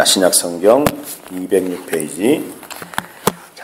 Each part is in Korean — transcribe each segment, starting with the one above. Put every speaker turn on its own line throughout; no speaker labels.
신약성경 206페이지.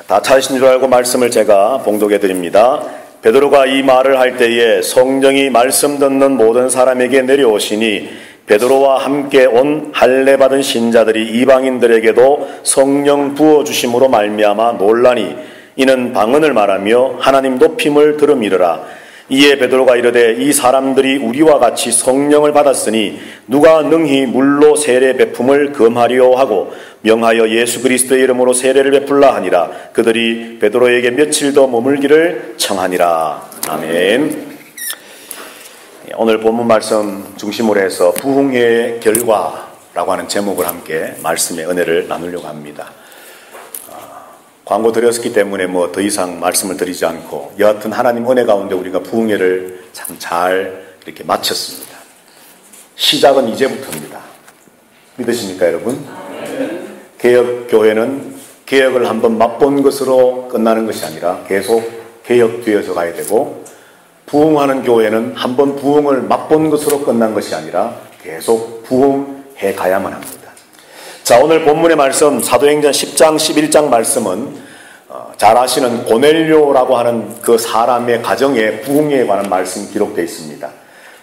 다 찾으신 줄 알고 말씀을 제가 봉독해 드립니다. 베드로가 이 말을 할 때에 성령이 말씀 듣는 모든 사람에게 내려오시니 베드로와 함께 온 할례 받은 신자들이 이방인들에게도 성령 부어주심으로 말미암아 놀라니 이는 방언을 말하며 하나님 높임을 들음이르라. 이에 베드로가 이르되 이 사람들이 우리와 같이 성령을 받았으니 누가 능히 물로 세례 베품을 금하리요 하고 명하여 예수 그리스도의 이름으로 세례를 베풀라 하니라. 그들이 베드로에게 며칠 더 머물기를 청하니라. 아멘. 오늘 본문 말씀 중심으로 해서 부흥회의 결과라고 하는 제목을 함께 말씀의 은혜를 나누려고 합니다. 광고 드렸기 때문에 더 이상 말씀을 드리지 않고 여하튼 하나님 은혜 가운데 우리가 부흥회를 참 잘 이렇게 마쳤습니다. 시작은 이제부터입니다. 믿으십니까 여러분? 개혁교회는 개혁을 한번 맛본 것으로 끝나는 것이 아니라 계속 개혁되어서 가야 되고, 부흥하는 교회는 한번 부흥을 맛본 것으로 끝난 것이 아니라 계속 부흥해 가야만 합니다. 자, 오늘 본문의 말씀 사도행전 10장 11장 말씀은 잘 아시는 고넬료라고 하는 그 사람의 가정에 부흥에 관한 말씀이 기록되어 있습니다.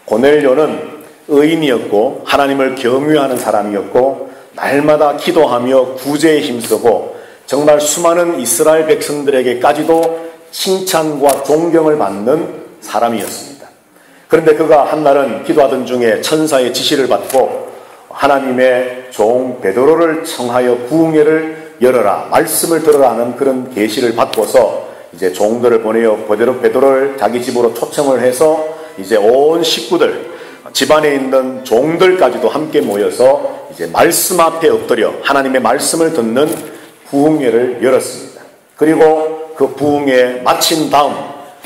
고넬료는 의인이었고 하나님을 경외하는 사람이었고 날마다 기도하며 구제에 힘쓰고 정말 수많은 이스라엘 백성들에게까지도 칭찬과 존경을 받는 사람이었습니다. 그런데 그가 한날은 기도하던 중에 천사의 지시를 받고 하나님의 종 베드로를 청하여 부흥회를 열어라, 말씀을 들으라는 그런 계시를 받고서 이제 종들을 보내어 베드로를 자기 집으로 초청을 해서 이제 온 식구들, 집안에 있는 종들까지도 함께 모여서 이제 말씀 앞에 엎드려 하나님의 말씀을 듣는 부흥회를 열었습니다. 그리고 그 부흥회 마친 다음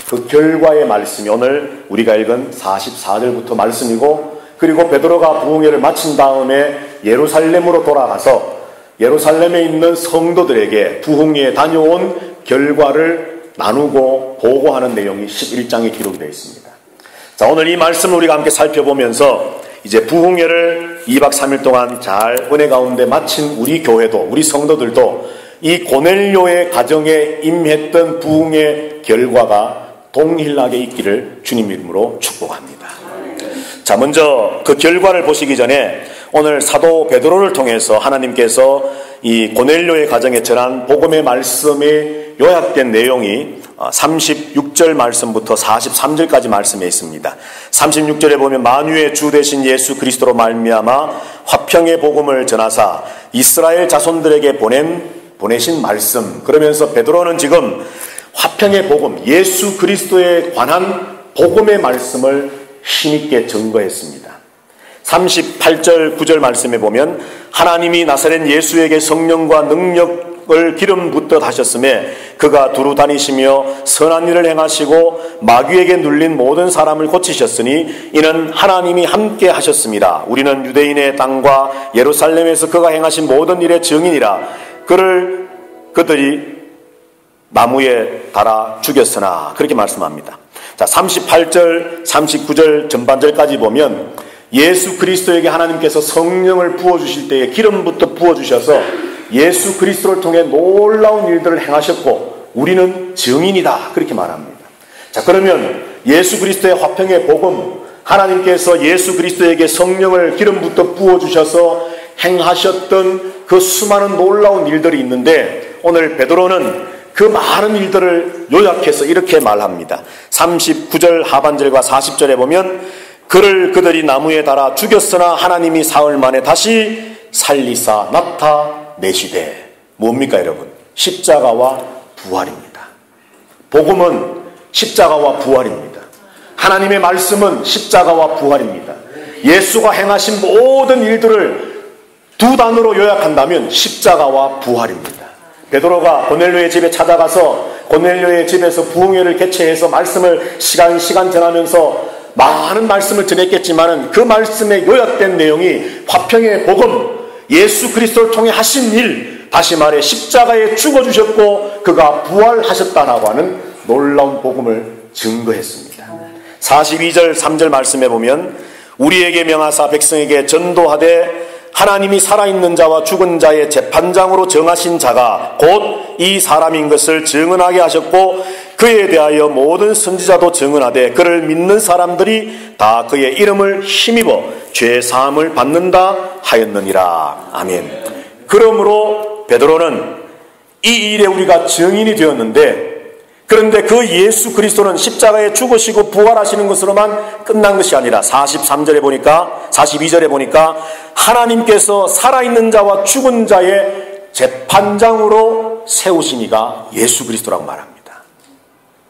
그 결과의 말씀이 오늘 우리가 읽은 44절부터 말씀이고, 그리고 베드로가 부흥회를 마친 다음에 예루살렘으로 돌아가서 예루살렘에 있는 성도들에게 부흥회에 다녀온 결과를 나누고 보고하는 내용이 11장에 기록이 되어 있습니다. 자, 오늘 이 말씀을 우리가 함께 살펴보면서 이제 부흥회를 2박 3일 동안 잘 은혜 가운데 마친 우리 교회도, 우리 성도들도 이 고넬료의 가정에 임했던 부흥의 결과가 동일하게 있기를 주님 이름으로 축복합니다. 자, 먼저 그 결과를 보시기 전에 오늘 사도 베드로를 통해서 하나님께서 이 고넬료의 가정에 전한 복음의 말씀이 요약된 내용이 36절 말씀부터 43절까지 말씀에 있습니다. 36절에 보면 만유의 주 되신 예수 그리스도로 말미암아 화평의 복음을 전하사 이스라엘 자손들에게 보내신 말씀. 그러면서 베드로는 지금 화평의 복음, 예수 그리스도에 관한 복음의 말씀을 힘있게 증거했습니다. 38절 9절 말씀에 보면 하나님이 나사렛 예수에게 성령과 능력을 기름 붓듯 하셨음에 그가 두루 다니시며 선한 일을 행하시고 마귀에게 눌린 모든 사람을 고치셨으니 이는 하나님이 함께 하셨습니다. 우리는 유대인의 땅과 예루살렘에서 그가 행하신 모든 일의 증인이라. 그들이 나무에 달아 죽였으나, 그렇게 말씀합니다. 자, 38절 39절 전반절까지 보면 예수 그리스도에게 하나님께서 성령을 부어주실 때에 기름부터 부어주셔서 예수 그리스도를 통해 놀라운 일들을 행하셨고 우리는 증인이다, 그렇게 말합니다. 자, 그러면 예수 그리스도의 화평의 복음, 하나님께서 예수 그리스도에게 성령을 기름부터 부어주셔서 행하셨던 그 수많은 놀라운 일들이 있는데 오늘 베드로는 그 많은 일들을 요약해서 이렇게 말합니다. 39절 하반절과 40절에 보면 그들이 나무에 달아 죽였으나 하나님이 사흘 만에 다시 살리사 나타내시되. 뭡니까 여러분? 십자가와 부활입니다. 복음은 십자가와 부활입니다. 하나님의 말씀은 십자가와 부활입니다. 예수가 행하신 모든 일들을 두 단어로 요약한다면 십자가와 부활입니다. 베드로가 고넬료의 집에 찾아가서 고넬료의 집에서 부흥회를 개최해서 말씀을 시간 전하면서 많은 말씀을 전했겠지만 그 말씀에 요약된 내용이 화평의 복음, 예수 그리스도를 통해 하신 일, 다시 말해 십자가에 죽어주셨고 그가 부활하셨다라고 하는 놀라운 복음을 증거했습니다. 42절 3절 말씀에 보면 우리에게 명하사 백성에게 전도하되
하나님이 살아있는 자와 죽은 자의 재판장으로 정하신 자가 곧 이 사람인 것을 증언하게 하셨고 그에 대하여 모든 선지자도 증언하되 그를 믿는 사람들이 다 그의 이름을 힘입어 죄 사함을 받는다 하였느니라. 아멘. 그러므로 베드로는 이 일에 우리가 증인이 되었는데, 그런데 그 예수 그리스도는 십자가에 죽으시고 부활하시는 것으로만 끝난 것이 아니라 42절에 보니까 하나님께서 살아있는 자와 죽은 자의 재판장으로 세우시니가 예수 그리스도라고 말합니다.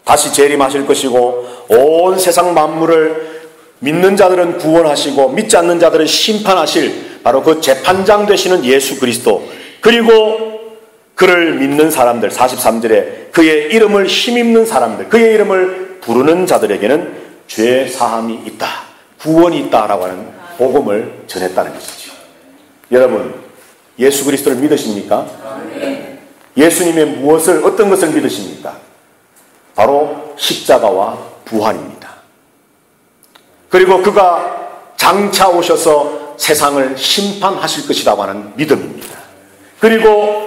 다시 재림하실 것이고 온 세상 만물을 믿는 자들은 구원하시고 믿지 않는 자들은 심판하실 바로 그 재판장 되시는 예수 그리스도, 그리고 그를 믿는 사람들, 43절에 그의 이름을 힘입는 사람들, 그의 이름을 부르는 자들에게는 죄 사함이 있다, 구원이 있다라고 하는 복음을 전했다는 것이죠. 여러분, 예수 그리스도를 믿으십니까? 예수님의 어떤 것을 믿으십니까? 바로 십자가와 부활입니다. 그리고 그가 장차 오셔서 세상을 심판하실 것이라고 하는 믿음입니다. 그리고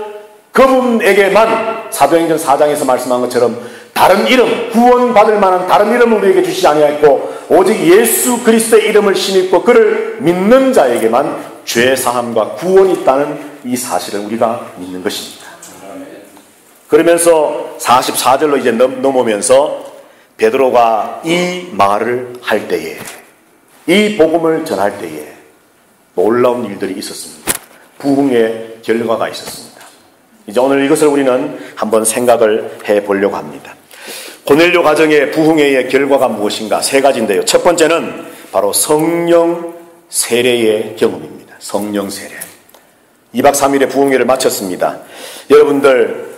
그분에게만 사도행전 4장에서 말씀한 것처럼 다른 이름, 구원받을 만한 다른 이름을 우리에게 주시지 아니하였고 오직 예수 그리스도의 이름을 힘입고 그를 믿는 자에게만 죄 사함과 구원이 있다는 이 사실을 우리가 믿는 것입니다. 그러면서 44절로 이제 넘어오면서 베드로가 이 말을 할 때에, 이 복음을 전할 때에 놀라운 일들이 있었습니다. 부흥의 결과가 있었습니다. 이제 오늘 이것을 우리는 한번 생각을 해보려고 합니다. 고넬료 가정의 부흥의 결과가 무엇인가? 세 가지인데요. 첫 번째는 바로 성령 세례의 경험입니다. 성령 세례. 2박 3일의 부흥회를 마쳤습니다. 여러분들,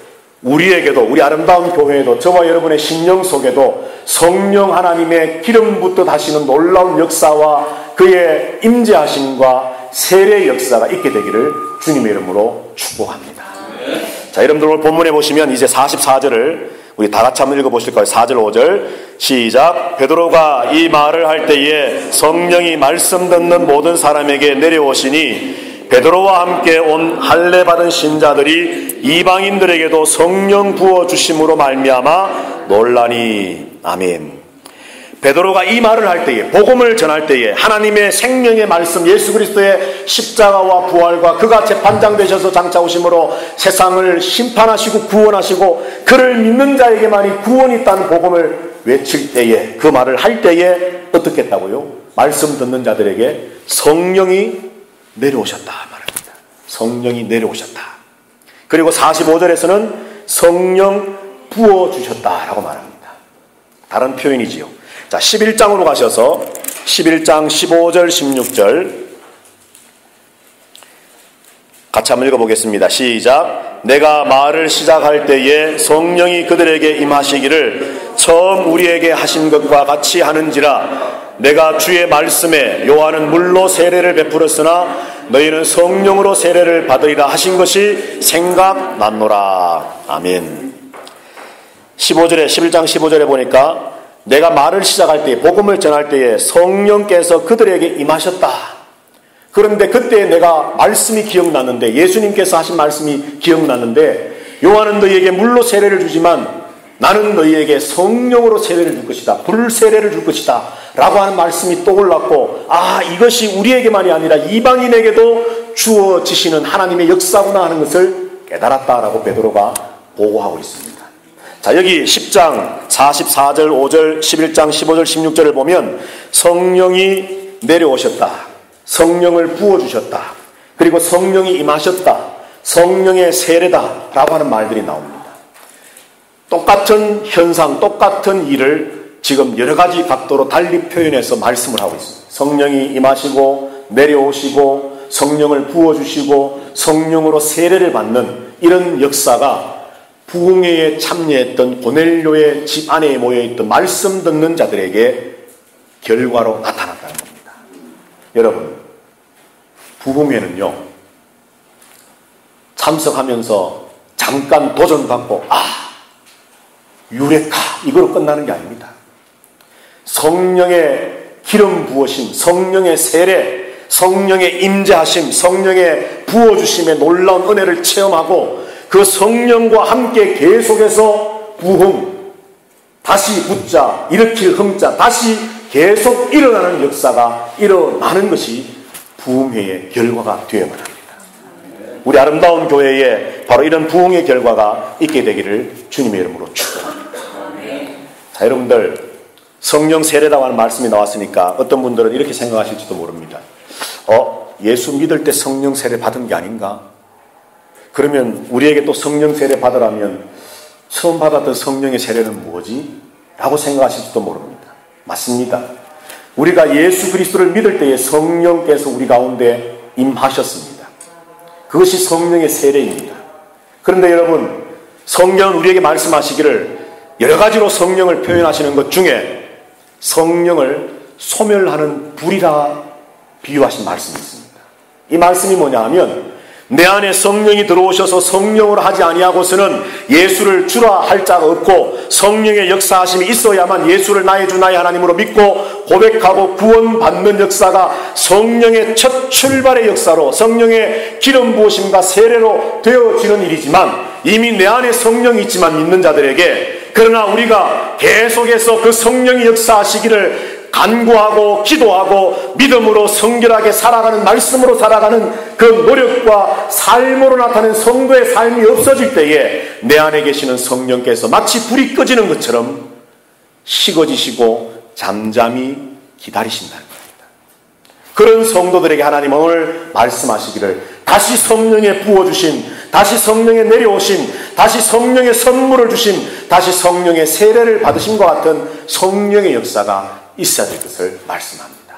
우리에게도, 우리 아름다운 교회에도, 저와 여러분의 심령 속에도 성령 하나님의 기름 붓듯 하시는 놀라운 역사와 그의 임재하심과 세례의 역사가 있게 되기를 주님의 이름으로 축복합니다. 자, 여러분들 오늘 본문에 보시면 이제 44절을 우리 다 같이 한번 읽어보실까요? 4절 5절 시작. 베드로가 이 말을 할 때에 성령이 말씀 듣는 모든 사람에게 내려오시니 베드로와 함께 온 할례 받은 신자들이 이방인들에게도 성령 부어주심으로 말미암아 놀라니. 아멘. 베드로가 이 말을 할 때에, 복음을 전할 때에 하나님의 생명의 말씀, 예수 그리스도의 십자가와 부활과 그가 재판장 되셔서 장차 오심으로 세상을 심판하시고 구원하시고 그를 믿는 자에게만이 구원이 있다는 복음을 외칠 때에, 그 말을 할 때에 어떻게 했다고요? 말씀 듣는 자들에게 성령이 내려오셨다 말합니다. 성령이 내려오셨다. 그리고 45절에서는 성령 부어주셨다라고 말합니다. 다른 표현이지요. 자, 11장으로 가셔서 11장 15절 16절 같이 한번 읽어보겠습니다. 시작. 내가 말을 시작할 때에 성령이 그들에게 임하시기를 처음 우리에게 하신 것과 같이 하는지라. 내가 주의 말씀에 요한은 물로 세례를 베풀었으나 너희는 성령으로 세례를 받으리라 하신 것이 생각났노라. 아멘. 11장 15절에 보니까 내가 말을 시작할 때에, 복음을 전할 때에 성령께서 그들에게 임하셨다. 그런데 그때 내가 말씀이 기억났는데, 예수님께서 하신 말씀이 기억났는데, 요한은 너희에게 물로 세례를 주지만 나는 너희에게 성령으로 세례를 줄 것이다, 불세례를 줄 것이다 라고 하는 말씀이 떠올랐고, 아, 이것이 우리에게만이 아니라 이방인에게도 주어지시는 하나님의 역사구나 하는 것을 깨달았다라고 베드로가 보고하고 있습니다. 자, 여기 10장 44절 5절 11장 15절 16절을 보면 성령이 내려오셨다, 성령을 부어주셨다, 그리고 성령이 임하셨다, 성령의 세례다 라고 하는 말들이 나옵니다. 똑같은 현상, 똑같은 일을 지금 여러 가지 각도로 달리 표현해서 말씀을 하고 있습니다. 성령이 임하시고 내려오시고 성령을 부어주시고 성령으로 세례를 받는 이런 역사가 부흥회에 참여했던 고넬료의 집 안에 모여있던 말씀 듣는 자들에게 결과로 나타났다는 겁니다. 여러분, 부흥회는요, 참석하면서 잠깐 도전받고 유레카 이거로 끝나는 게 아닙니다. 성령의 기름 부으심, 성령의 세례, 성령의 임재하심, 성령의 부어주심의 놀라운 은혜를 체험하고 그 성령과 함께 계속해서 부흥, 다시 붙자, 일으킬 흥자, 다시 계속 일어나는 역사가 일어나는 것이 부흥회의 결과가 되어야만 합니다. 우리 아름다운 교회에 바로 이런 부흥의 결과가 있게 되기를 주님의 이름으로 축복합니다. 자, 여러분들 성령 세례라고 하는 말씀이 나왔으니까 어떤 분들은 이렇게 생각하실지도 모릅니다. 예수 믿을 때 성령 세례 받은 게 아닌가? 그러면 우리에게 또 성령 세례 받으라면 처음 받았던 성령의 세례는 뭐지? 라고 생각하실지도 모릅니다. 맞습니다. 우리가 예수 그리스도를 믿을 때에 성령께서 우리 가운데 임하셨습니다. 그것이 성령의 세례입니다. 그런데 여러분, 성경은 우리에게 말씀하시기를 여러 가지로 성령을 표현하시는 것 중에 성령을 소멸하는 불이라 비유하신 말씀이 있습니다. 이 말씀이 뭐냐 하면 내 안에 성령이 들어오셔서 성령으로 하지 아니하고서는 예수를 주라 할 자가 없고 성령의 역사하심이 있어야만 예수를 나의 주 나의 하나님으로 믿고 고백하고 구원받는 역사가 성령의 첫 출발의 역사로 성령의 기름 부으심과 세례로 되어지는 일이지만 이미 내 안에 성령이 있지만 믿는 자들에게 그러나 우리가 계속해서 그 성령이 역사하시기를 간구하고 기도하고 믿음으로 성결하게 살아가는 말씀으로 살아가는 그 노력과 삶으로 나타낸 성도의 삶이 없어질 때에 내 안에 계시는 성령께서 마치 불이 꺼지는 것처럼 식어지시고 잠잠히 기다리신다는 겁니다. 그런 성도들에게 하나님은 오늘 말씀하시기를 다시 성령에 부어주신, 다시 성령에 내려오신, 다시 성령의 선물을 주신, 다시 성령의 세례를 받으신 것 같은 성령의 역사가 있어야 될 것을 말씀합니다.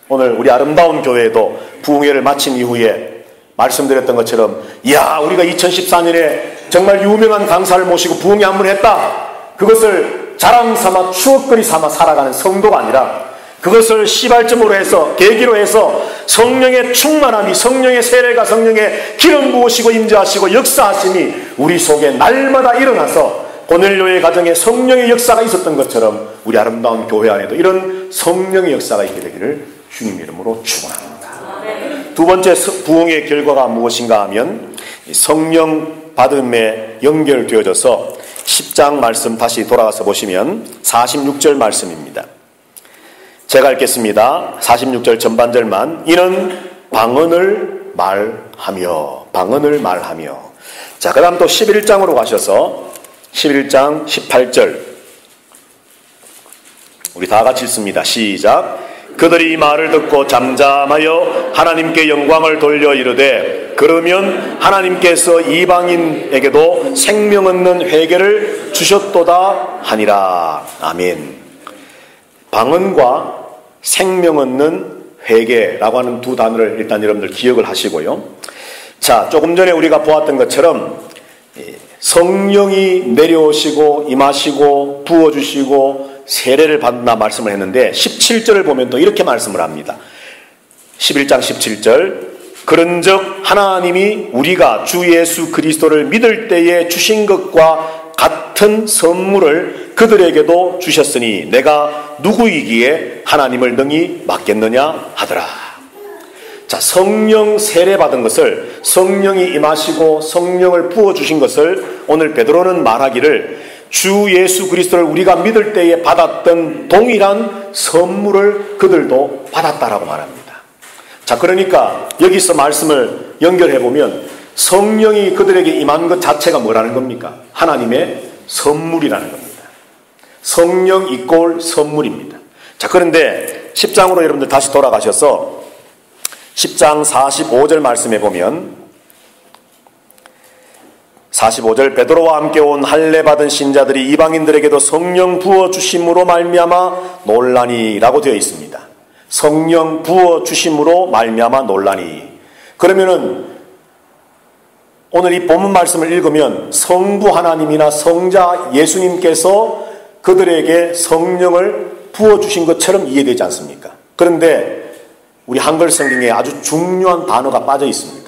오늘 우리 아름다운 교회에도 부흥회를 마친 이후에 말씀드렸던 것처럼 우리가 2014년에 정말 유명한 강사를 모시고 부흥회 한 번 했다. 그것을 자랑 삼아 추억거리 삼아 살아가는 성도가 아니라 그것을 시발점으로 해서 계기로 해서 성령의 충만함이 성령의 세례가 성령의 기름 부으시고 임재하시고 역사하심이 우리 속에 날마다 일어나서 고넬료의 가정에 성령의 역사가 있었던 것처럼 우리 아름다운 교회 안에도 이런 성령의 역사가 있게 되기를 주님 이름으로 축원합니다. 두 번째 부흥의 결과가 무엇인가 하면 성령 받음에 연결되어져서 10장 말씀 다시 돌아가서 보시면 46절 말씀입니다. 제가 읽겠습니다. 46절 전반절만. 이는 방언을 말하며 자, 그 다음 또 11장으로 가셔서 11장 18절 우리 다 같이 읽습니다. 시작. 그들이 이 말을 듣고 잠잠하여 하나님께 영광을 돌려 이르되 그러면 하나님께서 이방인에게도 생명 얻는 회개를 주셨도다 하니라. 아멘. 방언과 생명 얻는 회개라고 하는 두 단어를 일단 여러분들 기억을 하시고요. 자, 조금 전에 우리가 보았던 것처럼 성령이 내려오시고 임하시고 부어주시고 세례를 받는다 말씀을 했는데 17절을 보면 또 이렇게 말씀을 합니다. 11장 17절 그런즉 하나님이 우리가 주 예수 그리스도를 믿을 때에 주신 것과 같은 선물을 그들에게도 주셨으니 내가 누구이기에 하나님을 능히 맡겠느냐 하더라. 자, 성령 세례 받은 것을 성령이 임하시고 성령을 부어주신 것을 오늘 베드로는 말하기를 주 예수 그리스도를 우리가 믿을 때에 받았던 동일한 선물을 그들도 받았다라고 말합니다. 자, 그러니까 여기서 말씀을 연결해 보면 성령이 그들에게 임한 것 자체가 뭐라는 겁니까? 하나님의 선물이라는 겁니다. 성령 이꼴 선물입니다. 자, 그런데 10장으로 여러분들 다시 돌아가셔서 10장 45절 말씀해 보면 45절 베드로와 함께 온 할례 받은 신자들이 이방인들에게도 성령 부어주심으로 말미암아 놀라니라고 되어 있습니다. 성령 부어주심으로 말미암아 놀라니. 그러면은 오늘 이 본문 말씀을 읽으면 성부 하나님이나 성자 예수님께서 그들에게 성령을 부어주신 것처럼 이해되지 않습니까? 그런데 우리 한글 성경에 아주 중요한 단어가 빠져 있습니다.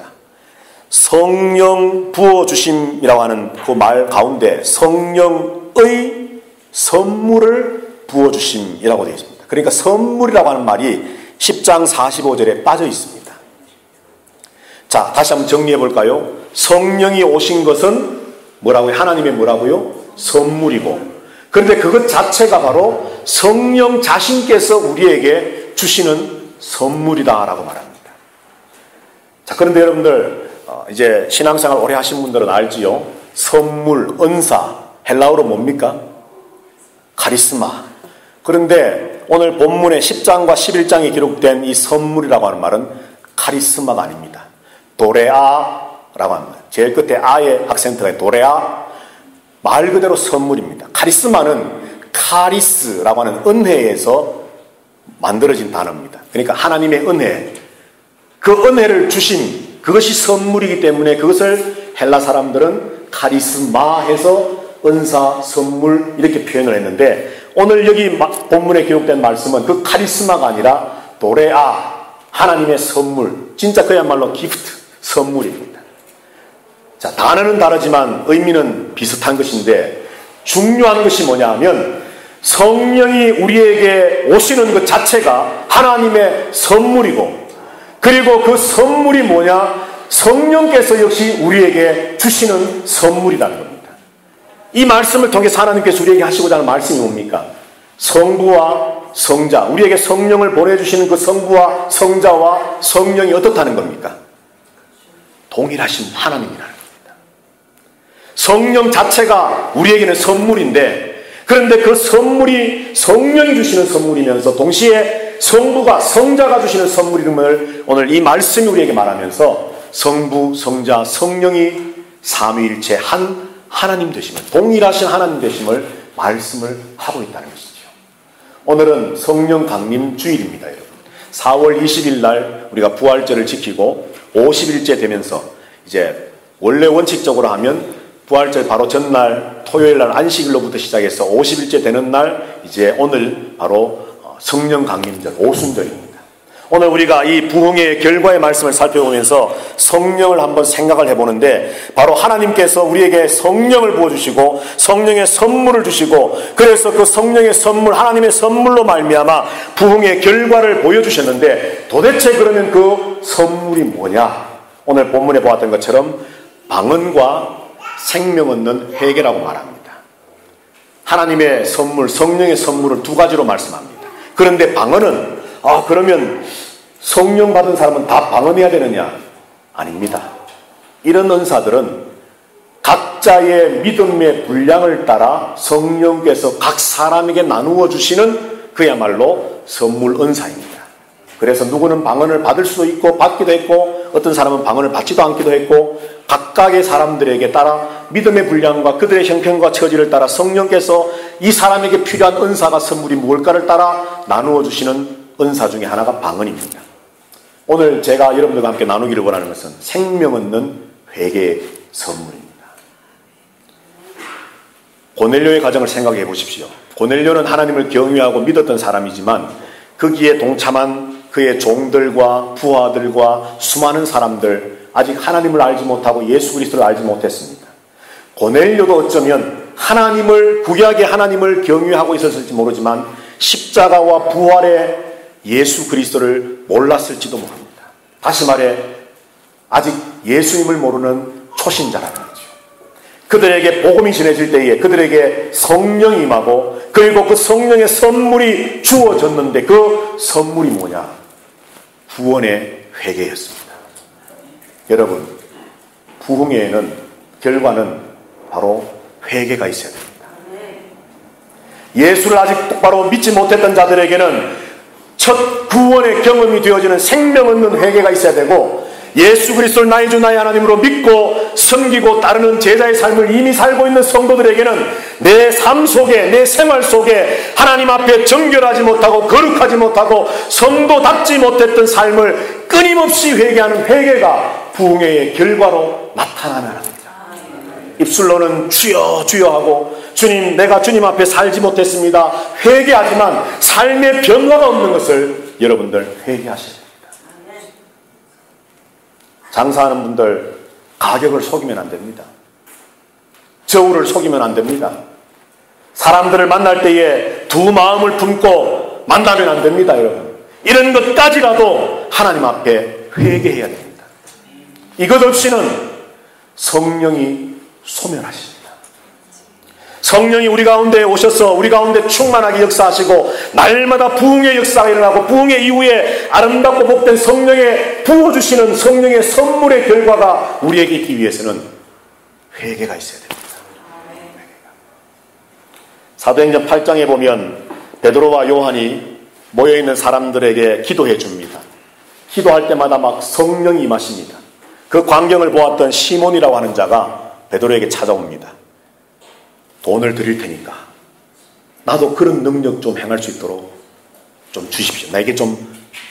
성령 부어주심이라고 하는 그 말 가운데 성령의 선물을 부어주심이라고 되어 있습니다. 그러니까 선물이라고 하는 말이 10장 45절에 빠져 있습니다. 자, 다시 한번 정리해 볼까요? 성령이 오신 것은 뭐라고요? 하나님의 뭐라고요? 선물이고, 그런데 그것 자체가 바로 성령 자신께서 우리에게 주시는 선물이다라고 말합니다. 자, 그런데 여러분들 이제 신앙생활 오래 하신 분들은 알지요? 선물, 은사, 헬라어로 뭡니까? 카리스마. 그런데 오늘 본문의 10장과 11장에 기록된 이 선물이라고 하는 말은 카리스마가 아닙니다. 도레아라고 합니다. 제일 끝에 아의 악센트가 도레아, 말 그대로 선물입니다. 카리스마는 카리스라고 하는 은혜에서 만들어진 단어입니다. 그러니까 하나님의 은혜, 그 은혜를 주신 그것이 선물이기 때문에 그것을 헬라 사람들은 카리스마 해서 은사, 선물 이렇게 표현을 했는데, 오늘 여기 본문에 기록된 말씀은 그 카리스마가 아니라 도레아, 하나님의 선물, 진짜 그야말로 기프트, 선물입니다. 자, 단어는 다르지만 의미는 비슷한 것인데, 중요한 것이 뭐냐 하면 성령이 우리에게 오시는 것 자체가 하나님의 선물이고, 그리고 그 선물이 뭐냐? 성령께서 역시 우리에게 주시는 선물이라는 겁니다. 이 말씀을 통해서 하나님께서 우리에게 하시고자 하는 말씀이 뭡니까? 성부와 성자, 우리에게 성령을 보내주시는 그 성부와 성자와 성령이 어떻다는 겁니까? 동일하신 하나님이라는 겁니다. 성령 자체가 우리에게는 선물인데, 그런데 그 선물이 성령이 주시는 선물이면서 동시에 성부가 성자가 주시는 선물임을 오늘 이 말씀이 우리에게 말하면서 성부, 성자, 성령이 삼위일체 한 하나님 되심을, 동일하신 하나님 되심을 말씀을 하고 있다는 것이죠. 오늘은 성령 강림 주일입니다, 여러분. 4월 20일 날 우리가 부활절을 지키고 50일째 되면서 이제 원래 원칙적으로 하면 부활절 바로 전날 토요일 날 안식일로부터 시작해서 50일째 되는 날 이제 오늘 바로 성령 강림절, 오순절입니다. 오늘 우리가 이 부흥의 결과의 말씀을 살펴보면서 성령을 한번 생각을 해보는데, 바로 하나님께서 우리에게 성령을 부어주시고 성령의 선물을 주시고, 그래서 그 성령의 선물, 하나님의 선물로 말미암아 부흥의 결과를 보여주셨는데, 도대체 그러면 그 선물이 뭐냐? 오늘 본문에 보았던 것처럼 방언과 생명 얻는 회개라고 말합니다. 하나님의 선물, 성령의 선물을 두 가지로 말씀합니다. 그런데 방언은 그러면 성령 받은 사람은 다 방언해야 되느냐? 아닙니다. 이런 은사들은 각자의 믿음의 분량을 따라 성령께서 각 사람에게 나누어 주시는 그야말로 선물 은사입니다. 그래서 누구는 방언을 받을 수도 있고 받기도 했고, 어떤 사람은 방언을 받지도 않기도 했고, 각각의 사람들에게 따라 믿음의 분량과 그들의 형편과 처지를 따라 성령께서 이 사람에게 필요한 은사가 선물이 무엇일까를 따라 나누어 주시는 은사 중에 하나가 방언입니다. 오늘 제가 여러분들과 함께 나누기를 원하는 것은 생명 얻는 회개의 선물입니다. 고넬료의 가정을 생각해 보십시오. 고넬료는 하나님을 경외하고 믿었던 사람이지만 거기에 동참한 그의 종들과 부하들과 수많은 사람들, 아직 하나님을 알지 못하고 예수 그리스도를 알지 못했습니다. 고넬료도 어쩌면 하나님을, 구약의 하나님을 경외하고 있었을지 모르지만 십자가와 부활의 예수 그리스도를 몰랐을지도 모릅니다. 다시 말해 아직 예수님을 모르는 초신자라는 거죠. 그들에게 복음이 전해질 때에 그들에게 성령이 임하고, 그리고 그 성령의 선물이 주어졌는데 그 선물이 뭐냐? 구원의 회개였습니다. 여러분, 부흥회에는 결과는 바로 회개가 있어야 됩니다. 예수를 아직 똑바로 믿지 못했던 자들에게는 첫 구원의 경험이 되어지는 생명 얻는 회개가 있어야 되고, 예수 그리스도를 나의 주 나의 하나님으로 믿고 섬기고 따르는 제자의 삶을 이미 살고 있는 성도들에게는 내 삶 속에, 내 생활 속에 하나님 앞에 정결하지 못하고 거룩하지 못하고 성도답지 못했던 삶을 끊임없이 회개하는 회개가 부흥회의 결과로 나타나면 합니다. 입술로는 주여 주여 하고, 주님, 내가 주님 앞에 살지 못했습니다, 회개하지만 삶의 변화가 없는 것을 여러분들 회개하셔야 됩니다. 장사하는 분들 가격을 속이면 안 됩니다. 저울을 속이면 안 됩니다. 사람들을 만날 때에 두 마음을 품고 만나면 안 됩니다, 여러분. 이런 것까지라도 하나님 앞에 회개해야 됩니다. 이것 없이는 성령이 소멸하십니다. 성령이 우리 가운데 오셔서 우리 가운데 충만하게 역사하시고 날마다 부흥의 역사가 일어나고 부흥의 이후에 아름답고 복된 성령의 부어주시는 성령의 선물의 결과가 우리에게 있기 위해서는 회개가 있어야 됩니다. 사도행전 8장에 보면 베드로와 요한이 모여있는 사람들에게 기도해 줍니다. 기도할 때마다 막 성령이 임하십니다. 그 광경을 보았던 시몬이라고 하는 자가 베드로에게 찾아옵니다. 돈을 드릴 테니까 나도 그런 능력 좀 행할 수 있도록 좀 주십시오. 나에게 좀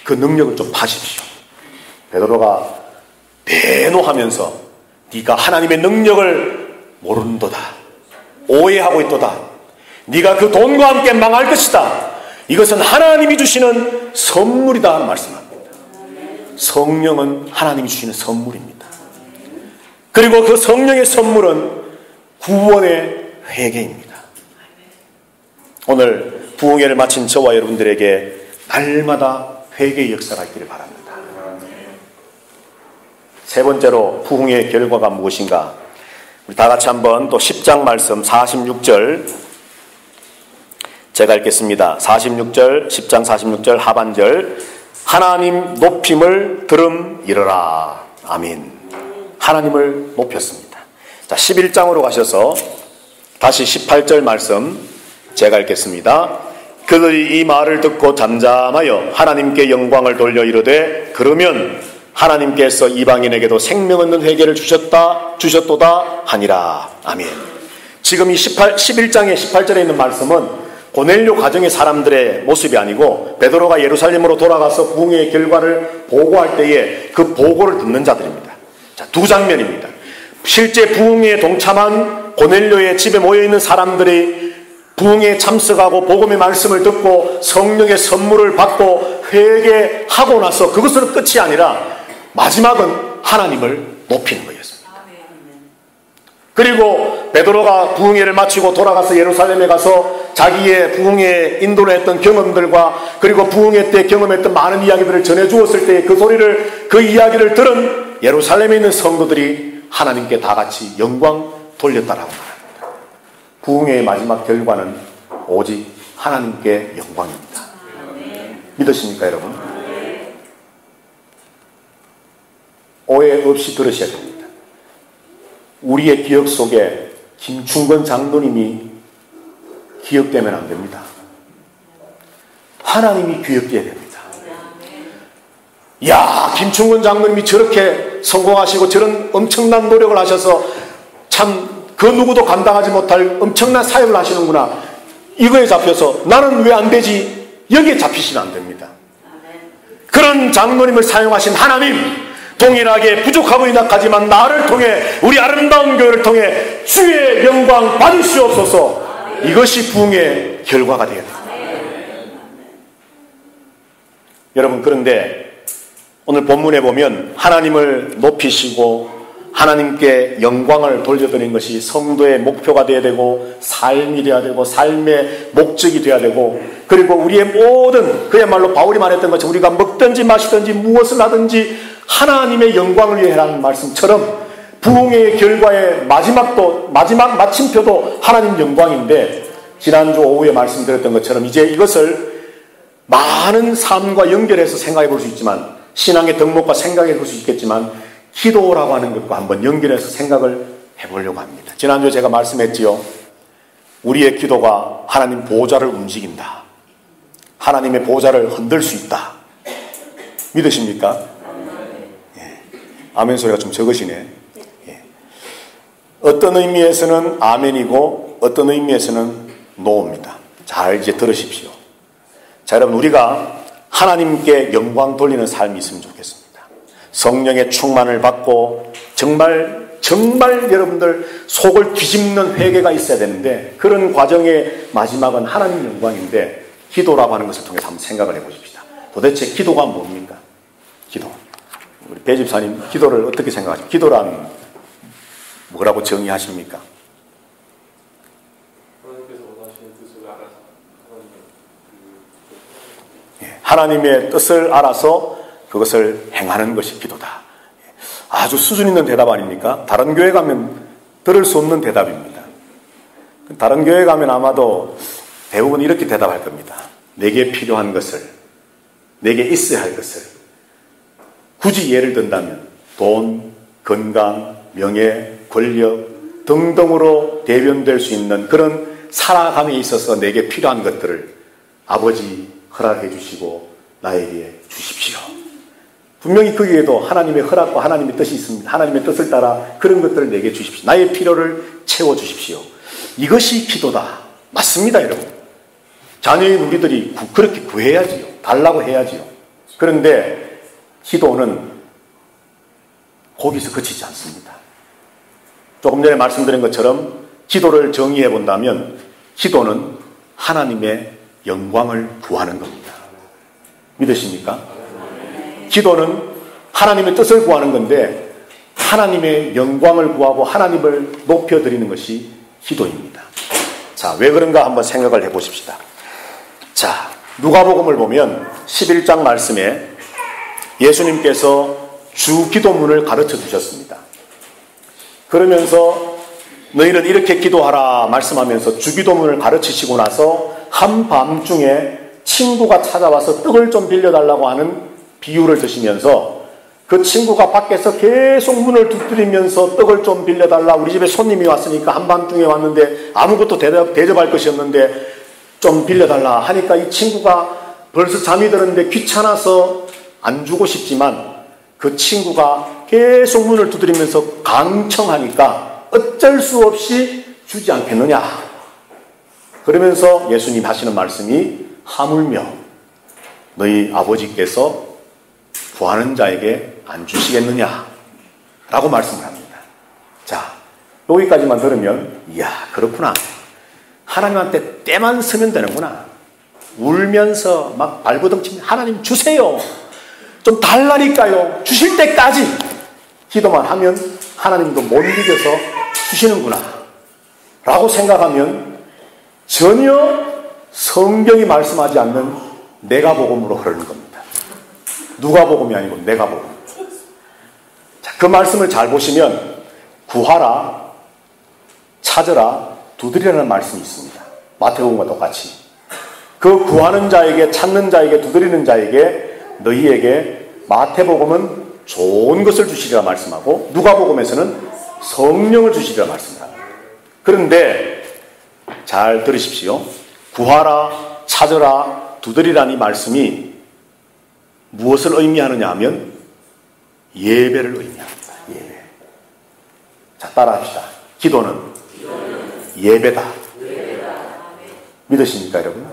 그 능력을 좀 파십시오. 베드로가 대노하면서 네가 하나님의 능력을 모르는도다. 오해하고 있도다. 네가 그 돈과 함께 망할 것이다. 이것은 하나님이 주시는 선물이다 말씀합니다. 성령은 하나님이 주시는 선물입니다. 그리고 그 성령의 선물은 구원의 회개입니다. 오늘 부흥회를 마친 저와 여러분들에게 날마다 회개의 역사가 있기를 바랍니다. 세 번째로 부흥회의 결과가 무엇인가? 우리 다 같이 한번 또 10장 말씀 46절 제가 읽겠습니다. 46절 10장 46절 하반절 하나님 높임을 들음이러라. 아멘. 하나님을 높였습니다. 자, 11장으로 가셔서 다시 18절 말씀 제가 읽겠습니다. 그들이 이 말을 듣고 잠잠하여 하나님께 영광을 돌려 이르되 그러면 하나님께서 이방인에게도 생명 없는 회개를 주셨도다 하니라. 아멘. 지금 이 11장의 18절에 있는 말씀은 고넬료 가정의 사람들의 모습이 아니고 베드로가 예루살렘으로 돌아가서 부흥의 결과를 보고할 때에 그 보고를 듣는 자들입니다. 자, 두 장면입니다. 실제 부흥에 동참한 고넬료의 집에 모여있는 사람들이 부흥에 참석하고 복음의 말씀을 듣고 성령의 선물을 받고 회개하고 나서 그것으로 끝이 아니라 마지막은 하나님을 높이는 거였습니다. 그리고 베드로가 부흥회를 마치고 돌아가서 예루살렘에 가서 자기의 부흥회 인도를 했던 경험들과 그리고 부흥회 때 경험했던 많은 이야기들을 전해주었을 때 그 이야기를 들은 예루살렘에 있는 성도들이 하나님께 다 같이 영광 돌렸다라고 말합니다. 부흥회의 마지막 결과는 오직 하나님께 영광입니다. 믿으십니까 여러분? 오해 없이 들으셔야 됩니다. 우리의 기억 속에 김충건 장로님이 기억되면 안 됩니다. 하나님이 기억돼야 됩니다. 야, 김충건 장로님이 저렇게 성공하시고 저런 엄청난 노력을 하셔서 참 그 누구도 감당하지 못할 엄청난 사역을 하시는구나. 이거에 잡혀서 나는 왜 안 되지? 여기에 잡히시면 안 됩니다. 그런 장로님을 사용하신 하나님, 동일하게 부족하고 연약하지만 나를 통해 우리 아름다운 교회를 통해 주의 영광 받으시옵소서. 이것이 부흥의 결과가 되어야 됩니다. 여러분, 그런데 오늘 본문에 보면 하나님을 높이시고 하나님께 영광을 돌려드리는 것이 성도의 목표가 되어야 되고 삶이 되어야 되고 삶의 목적이 되어야 되고 그리고 우리의 모든 그야말로 바울이 말했던 것처럼 우리가 먹든지 마시든지 무엇을 하든지 하나님의 영광을 위해 하라는 말씀처럼 부흥의 결과의 마지막 마침표도 하나님 영광인데 지난주 오후에 말씀드렸던 것처럼 이제 이것을 많은 삶과 연결해서 생각해 볼 수 있지만 신앙의 덕목과 생각해 볼 수 있겠지만 기도라고 하는 것과 한번 연결해서 생각을 해보려고 합니다. 지난주에 제가 말씀했지요. 우리의 기도가 하나님 보좌를 움직인다. 하나님의 보좌를 흔들 수 있다. 믿으십니까? 예. 아멘 소리가 좀 적으시네. 예. 어떤 의미에서는 아멘이고 어떤 의미에서는 노입니다. 잘 이제 들으십시오. 자, 여러분, 우리가 하나님께 영광 돌리는 삶이 있으면 좋겠습니다. 성령의 충만을 받고 정말 여러분들 속을 뒤집는 회개가 있어야 되는데 그런 과정의 마지막은 하나님 영광인데 기도라고 하는 것을 통해서 한번 생각을 해보십시다. 도대체 기도가 뭡니까? 기도. 우리 배 집사님 기도를 어떻게 생각하십니까? 기도란 뭐라고 정의하십니까?
하나님의 뜻을 알아서 그것을 행하는 것이 기도다. 아주 수준 있는 대답 아닙니까? 다른 교회 가면 들을 수 없는 대답입니다. 다른 교회 가면 아마도 대부분 이렇게 대답할 겁니다. 내게 필요한 것을, 내게 있어야 할 것을, 굳이 예를 든다면 돈, 건강, 명예, 권력 등등으로 대변될 수 있는 그런 살아감에 있어서 내게 필요한 것들을 아버지 허락해 주시고 나에게 주십시오. 분명히 거기에도 하나님의 허락과 하나님의 뜻이 있습니다. 하나님의 뜻을 따라 그런 것들을 내게 주십시오. 나의 필요를 채워주십시오. 이것이 기도다. 맞습니다, 여러분. 자녀인 우리들이 그렇게 구해야지요. 달라고 해야지요. 그런데 기도는 거기서 그치지 않습니다. 조금 전에 말씀드린 것처럼 기도를 정의해 본다면 기도는 하나님의 영광을 구하는 겁니다. 믿으십니까? 기도는 하나님의 뜻을 구하는 건데 하나님의 영광을 구하고 하나님을 높여드리는 것이 기도입니다. 자, 왜 그런가 한번 생각을 해보십시다. 자, 누가복음을 보면 11장 말씀에 예수님께서 주 기도문을 가르쳐 주셨습니다. 그러면서 너희는 이렇게 기도하라 말씀하면서 주 기도문을 가르치시고 나서 한밤중에 친구가 찾아와서 떡을 좀 빌려달라고 하는 비유를 드시면서 그 친구가 밖에서 계속 문을 두드리면서 떡을 좀 빌려달라, 우리 집에 손님이 왔으니까 한밤중에 왔는데 아무것도 대접할 것이 없는데 좀 빌려달라 하니까 이 친구가 벌써 잠이 들었는데 귀찮아서 안 주고 싶지만 그 친구가 계속 문을 두드리면서 강청하니까 어쩔 수 없이 주지 않겠느냐. 그러면서 예수님 하시는 말씀이 하물며 너희 아버지께서 구하는 자에게 안 주시겠느냐 라고 말씀을 합니다. 자, 여기까지만 들으면 이야, 그렇구나. 하나님한테 때만 쓰면 되는구나. 울면서 막 발버둥치면 하나님 주세요, 좀 달라니까요, 주실 때까지 기도만 하면 하나님도 못 이겨서 주시는구나 라고 생각하면 전혀 성경이 말씀하지 않는 내가복음으로 흐르는 겁니다. 누가복음이 아니고 내가복음. 자, 그 말씀을 잘 보시면 구하라, 찾으라, 두드리라는 말씀이 있습니다. 마태복음과 똑같이. 그 구하는 자에게, 찾는 자에게, 두드리는 자에게 너희에게 마태복음은 좋은 것을 주시리라 말씀하고 누가복음에서는 성령을 주시리라 말씀합니다. 그런데 잘 들으십시오. 구하라, 찾으라, 두드리라는 이 말씀이 무엇을 의미하느냐 하면 예배를 의미합니다. 예배. 자, 따라합시다. 기도는 예배다. 믿으십니까, 여러분?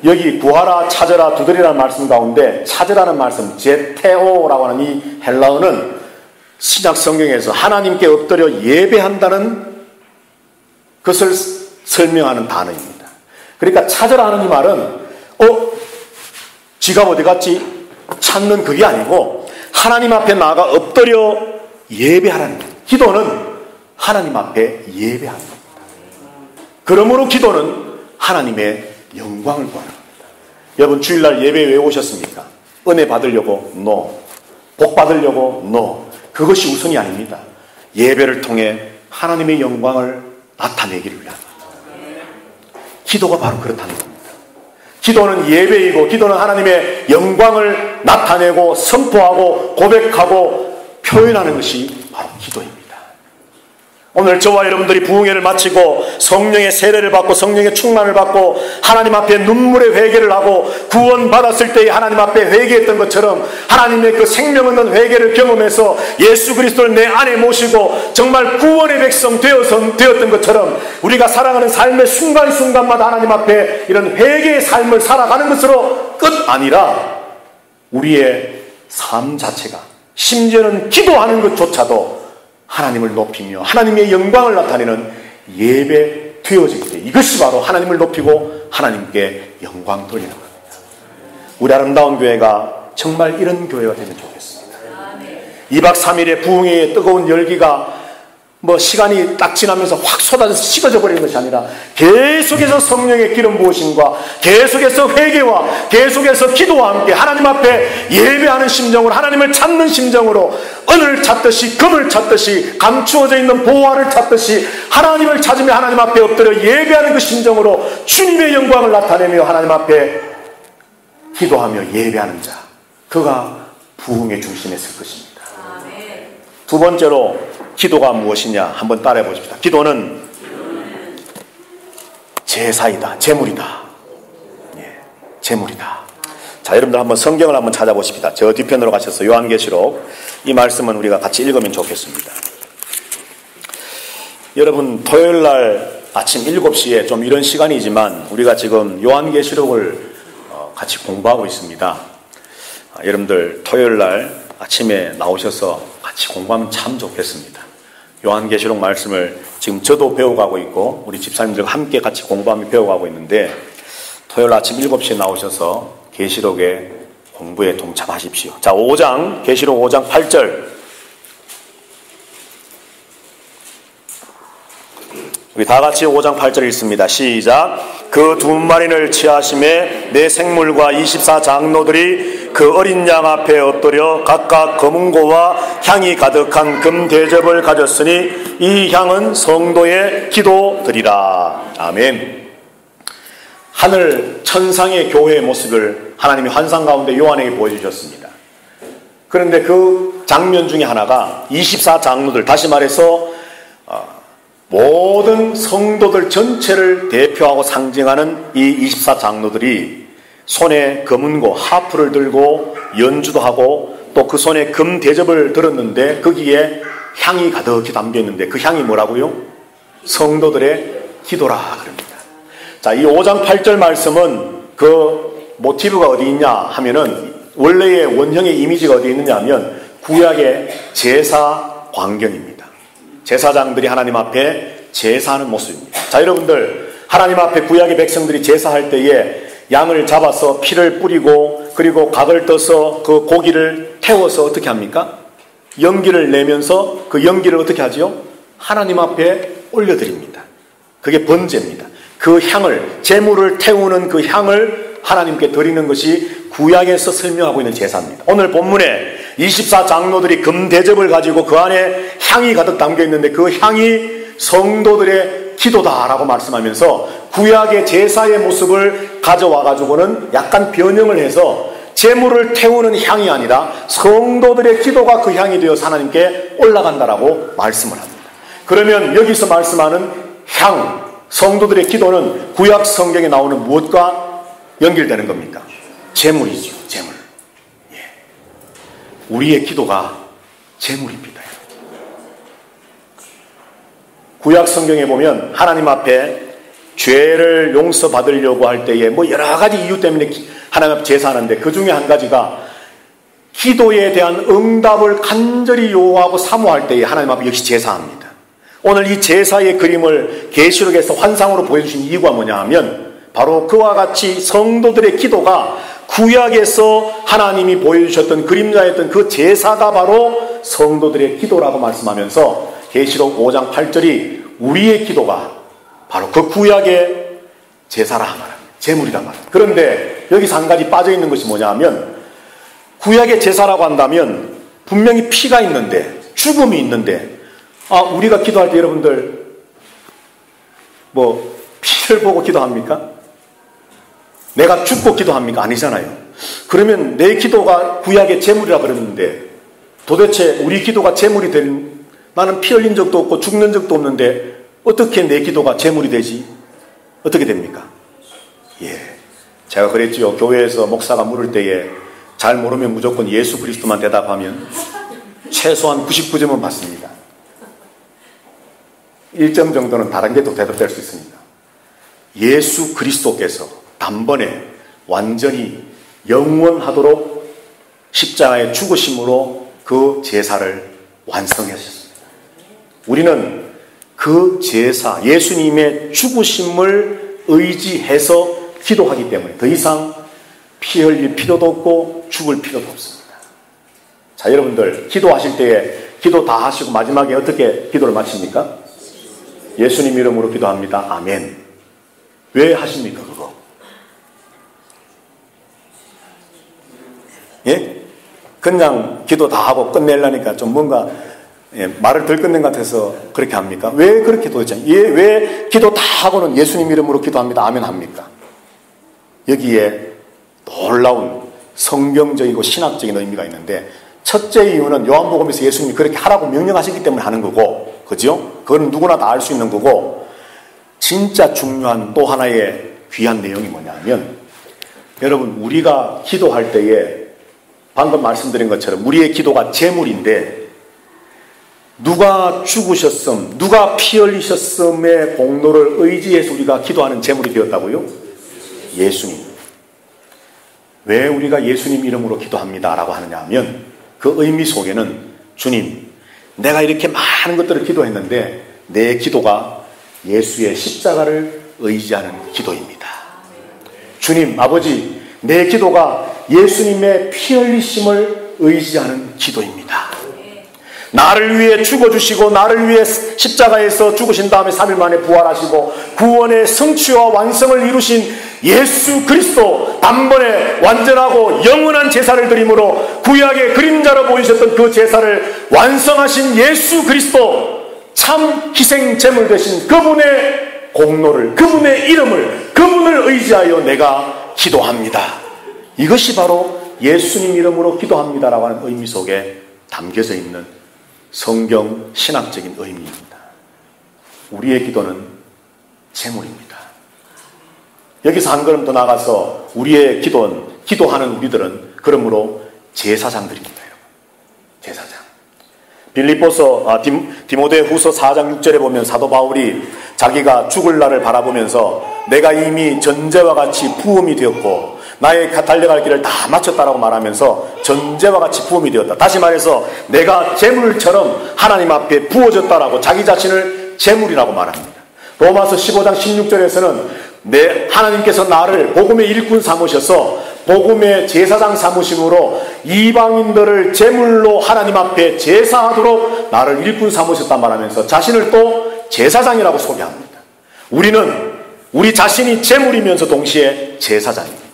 여기 구하라, 찾으라, 두드리라는 말씀 가운데 찾으라는 말씀, 제테오라고 하는 이 헬라어는 신약 성경에서 하나님께 엎드려 예배한다는 것을 설명하는 단어입니다. 그러니까 찾으라 하는 이 말은 지갑 어디 갔지? 찾는 그게 아니고 하나님 앞에 나아가 엎드려 예배하라는 거예요. 기도는 하나님 앞에 예배하는 겁니다. 그러므로 기도는 하나님의 영광을 구하는 겁니다. 여러분, 주일날 예배 왜 오셨습니까? 은혜 받으려고? No. 복 받으려고? No. 그것이 우선이 아닙니다. 예배를 통해 하나님의 영광을 나타내기를 위한 겁니다. 기도가 바로 그렇다는 겁니다. 기도는 예배이고 기도는 하나님의 영광을 나타내고 선포하고 고백하고 표현하는 것이 바로 기도입니다. 오늘 저와 여러분들이 부흥회를 마치고 성령의 세례를 받고 성령의 충만을 받고 하나님 앞에 눈물의 회개를 하고 구원받았을 때에 하나님 앞에 회개했던 것처럼 하나님의 그 생명 없는 회개를 경험해서 예수 그리스도를 내 안에 모시고 정말 구원의 백성 되었던 것처럼 우리가 살아가는 삶의 순간순간마다 하나님 앞에 이런 회개의 삶을 살아가는 것으로 끝 아니라 우리의 삶 자체가, 심지어는 기도하는 것조차도 하나님을 높이며 하나님의 영광을 나타내는 예배 되어지기 때문에 이것이 바로 하나님을 높이고 하나님께 영광 돌리는 겁니다. 우리 아름다운 교회가 정말 이런 교회가 되면 좋겠습니다. 2박 3일의 부흥회의 뜨거운 열기가
시간이 딱 지나면서 확 쏟아져서 식어져 버리는 것이 아니라 계속해서 성령의 기름 부으심과 계속해서 회개와 계속해서 기도와 함께 하나님 앞에 예배하는 심정으로, 하나님을 찾는 심정으로, 은을 찾듯이 금을 찾듯이 감추어져 있는 보화를 찾듯이 하나님을 찾으며 하나님 앞에 엎드려 예배하는 그 심정으로 주님의 영광을 나타내며 하나님 앞에 기도하며 예배하는 자, 그가 부흥의 중심에 설 것입니다. 두 번째로 기도가 무엇이냐 한번 따라해 보십시다. 기도는 제사이다, 제물이다. 예, 제물이다. 자, 여러분들 한번 성경을 한번 찾아보십시다. 저 뒤편으로 가셔서 요한계시록, 이 말씀은 우리가 같이 읽으면 좋겠습니다. 여러분, 토요일날 아침 7시에 좀 이런 시간이지만 우리가 지금 요한계시록을 같이 공부하고 있습니다. 여러분들 토요일날 아침에 나오셔서 같이 공부하면 참 좋겠습니다. 요한계시록 말씀을 지금 저도 배워가고 있고 우리 집사님들과 함께 같이 공부하며 배워가고 있는데, 토요일 아침 7시에 나오셔서 계시록의 공부에 동참하십시오. 자, 5장, 계시록 5장 8절. 우리 다 같이 5장 8절 읽습니다. 시작. 그 두 마리를 취하심에 내 생물과 24장로들이 그 어린 양 앞에 엎드려 각각 검은고와 향이 가득한 금 대접을 가졌으니 이 향은 성도의 기도드리라. 아멘. 하늘 천상의 교회의 모습을 하나님이 환상 가운데 요한에게 보여주셨습니다. 그런데 그 장면 중에 하나가 24장로들, 다시 말해서 모든 성도들 전체를 대표하고 상징하는 이 24장로들이 손에 검은고 하프를 들고 연주도 하고 또 그 손에 금 대접을 들었는데 거기에 향이 가득히 담겨 있는데 그 향이 뭐라고요? 성도들의 기도라 그럽니다. 자, 이 5장 8절 말씀은 그 모티브가 어디 있냐 하면은, 원래의 원형의 이미지가 어디 있느냐 하면 구약의 제사 광경입니다. 제사장들이 하나님 앞에 제사하는 모습입니다. 자, 여러분들, 하나님 앞에 구약의 백성들이 제사할 때에 양을 잡아서 피를 뿌리고 그리고 각을 떠서 그 고기를 태워서 어떻게 합니까? 연기를 내면서 그 연기를 어떻게 하지요? 하나님 앞에 올려드립니다. 그게 번제입니다. 그 향을, 제물을 태우는 그 향을 하나님께 드리는 것이 구약에서 설명하고 있는 제사입니다. 오늘 본문에 24장로들이 금대접을 가지고 그 안에 향이 가득 담겨 있는데 그 향이 성도들의 기도다라고 말씀하면서 구약의 제사의 모습을 가져와 가지고는 약간 변형을 해서 제물을 태우는 향이 아니라 성도들의 기도가 그 향이 되어서 하나님께 올라간다라고 말씀을 합니다. 그러면 여기서 말씀하는 향, 성도들의 기도는 구약 성경에 나오는 무엇과 연결되는 겁니까? 제물이죠. 제물. 예. 우리의 기도가 제물입니다. 구약 성경에 보면 하나님 앞에 죄를 용서받으려고 할 때에 여러 가지 이유 때문에 하나님 앞에 제사하는데, 그 중에 한 가지가 기도에 대한 응답을 간절히 요구하고 사모할 때에 하나님 앞에 역시 제사합니다. 오늘 이 제사의 그림을 계시록에서 환상으로 보여주신 이유가 뭐냐 하면, 바로 그와 같이 성도들의 기도가 구약에서 하나님이 보여주셨던 그림자였던 그 제사가 바로 성도들의 기도라고 말씀하면서 계시록 5장 8절이 우리의 기도가 바로 그 구약의 제사라 말합니다. 제물이란 말입니다. 그런데 여기서 한 가지 빠져있는 것이 뭐냐 하면, 구약의 제사라고 한다면 분명히 피가 있는데, 죽음이 있는데, 우리가 기도할 때 여러분들 피를 보고 기도합니까? 내가 죽고 기도합니까? 아니잖아요. 그러면 내 기도가 구약의 제물이라 그러는데, 도대체 우리 기도가 제물이 된, 나는 피 흘린 적도 없고 죽는 적도 없는데 어떻게 내 기도가 제물이 되지? 어떻게 됩니까? 예, 제가 그랬지요. 교회에서 목사가 물을 때에 잘 모르면 무조건 예수 그리스도만 대답하면 최소한 99점은 받습니다. 1점 정도는 다른 게 또 대답될 수 있습니다. 예수 그리스도께서 단번에 완전히 영원하도록 십자가의 죽으심으로 그 제사를 완성하셨습니다. 우리는 그 제사, 예수님의 죽으심을 의지해서 기도하기 때문에 더 이상 피 흘릴 필요도 없고 죽을 필요도 없습니다. 자, 여러분들 기도하실 때에
기도 다 하시고 마지막에 어떻게 기도를 마칩니까? 예수님 이름으로 기도합니다. 아멘. 왜 하십니까 그거? 예? 그냥 기도 다 하고 끝내려니까 좀 뭔가 말을 덜 끝낸 것 같아서 그렇게 합니까? 왜 그렇게 도대체? 왜 기도 다 하고는 예수님 이름으로 기도합니다. 아멘 합니까? 여기에 놀라운 성경적이고 신학적인 의미가 있는데, 첫째 이유는 요한복음에서 예수님이 그렇게 하라고 명령하셨기 때문에 하는 거고, 그죠? 그건 누구나 다 알 수 있는 거고, 진짜 중요한 또 하나의 귀한 내용이 뭐냐면, 여러분 우리가 기도할 때에 방금 말씀드린 것처럼 우리의 기도가 제물인데, 누가 죽으셨음, 누가 피 흘리셨음의 공로를 의지해서 우리가 기도하는 제물이 되었다고요? 예수님. 왜 우리가 예수님 이름으로 기도합니다 라고 하느냐 하면, 그 의미 속에는 주님, 내가 이렇게 많은 것들을 기도했는데 내 기도가 예수의 십자가를 의지하는 기도입니다. 주님, 아버지, 내 기도가 예수님의 피 흘리심을 의지하는 기도입니다. 나를 위해 죽어주시고 나를 위해 십자가에서 죽으신 다음에 3일 만에 부활하시고 구원의 성취와 완성을 이루신 예수 그리스도, 단번에 완전하고 영원한 제사를 드림으로 구약의 그림자로 보이셨던 그 제사를 완성하신 예수 그리스도, 참 희생 제물 되신 그분의 공로를, 그분의 이름을, 그분을 의지하여 내가 기도합니다. 이것이 바로 예수님 이름으로 기도합니다라고 하는 의미 속에 담겨져 있는 성경 신학적인 의미입니다. 우리의 기도는 제물입니다. 여기서 한 걸음 더 나가서 우리의 기도하는 우리들은 그러므로 제사장들입니다. 여러분. 제사장. 빌립보서 디모데 후서 4장 6절에 보면 사도 바울이 자기가 죽을 날을 바라보면서 내가 이미 전제와 같이 부음이 되었고 나의 달려갈 길을 다 마쳤다라고 말하면서 전제와 같이 부음이 되었다. 다시 말해서 내가 제물처럼 하나님 앞에 부어졌다라고 자기 자신을 제물이라고 말합니다. 로마서 15장 16절에서는 하나님께서 나를 복음의 일꾼 삼으셔서 복음의 제사장 삼으심으로 이방인들을 제물로 하나님 앞에 제사하도록 나를 일꾼 삼으셨단 말하면서 자신을 또 제사장이라고 소개합니다. 우리는 우리 자신이 제물이면서 동시에 제사장입니다.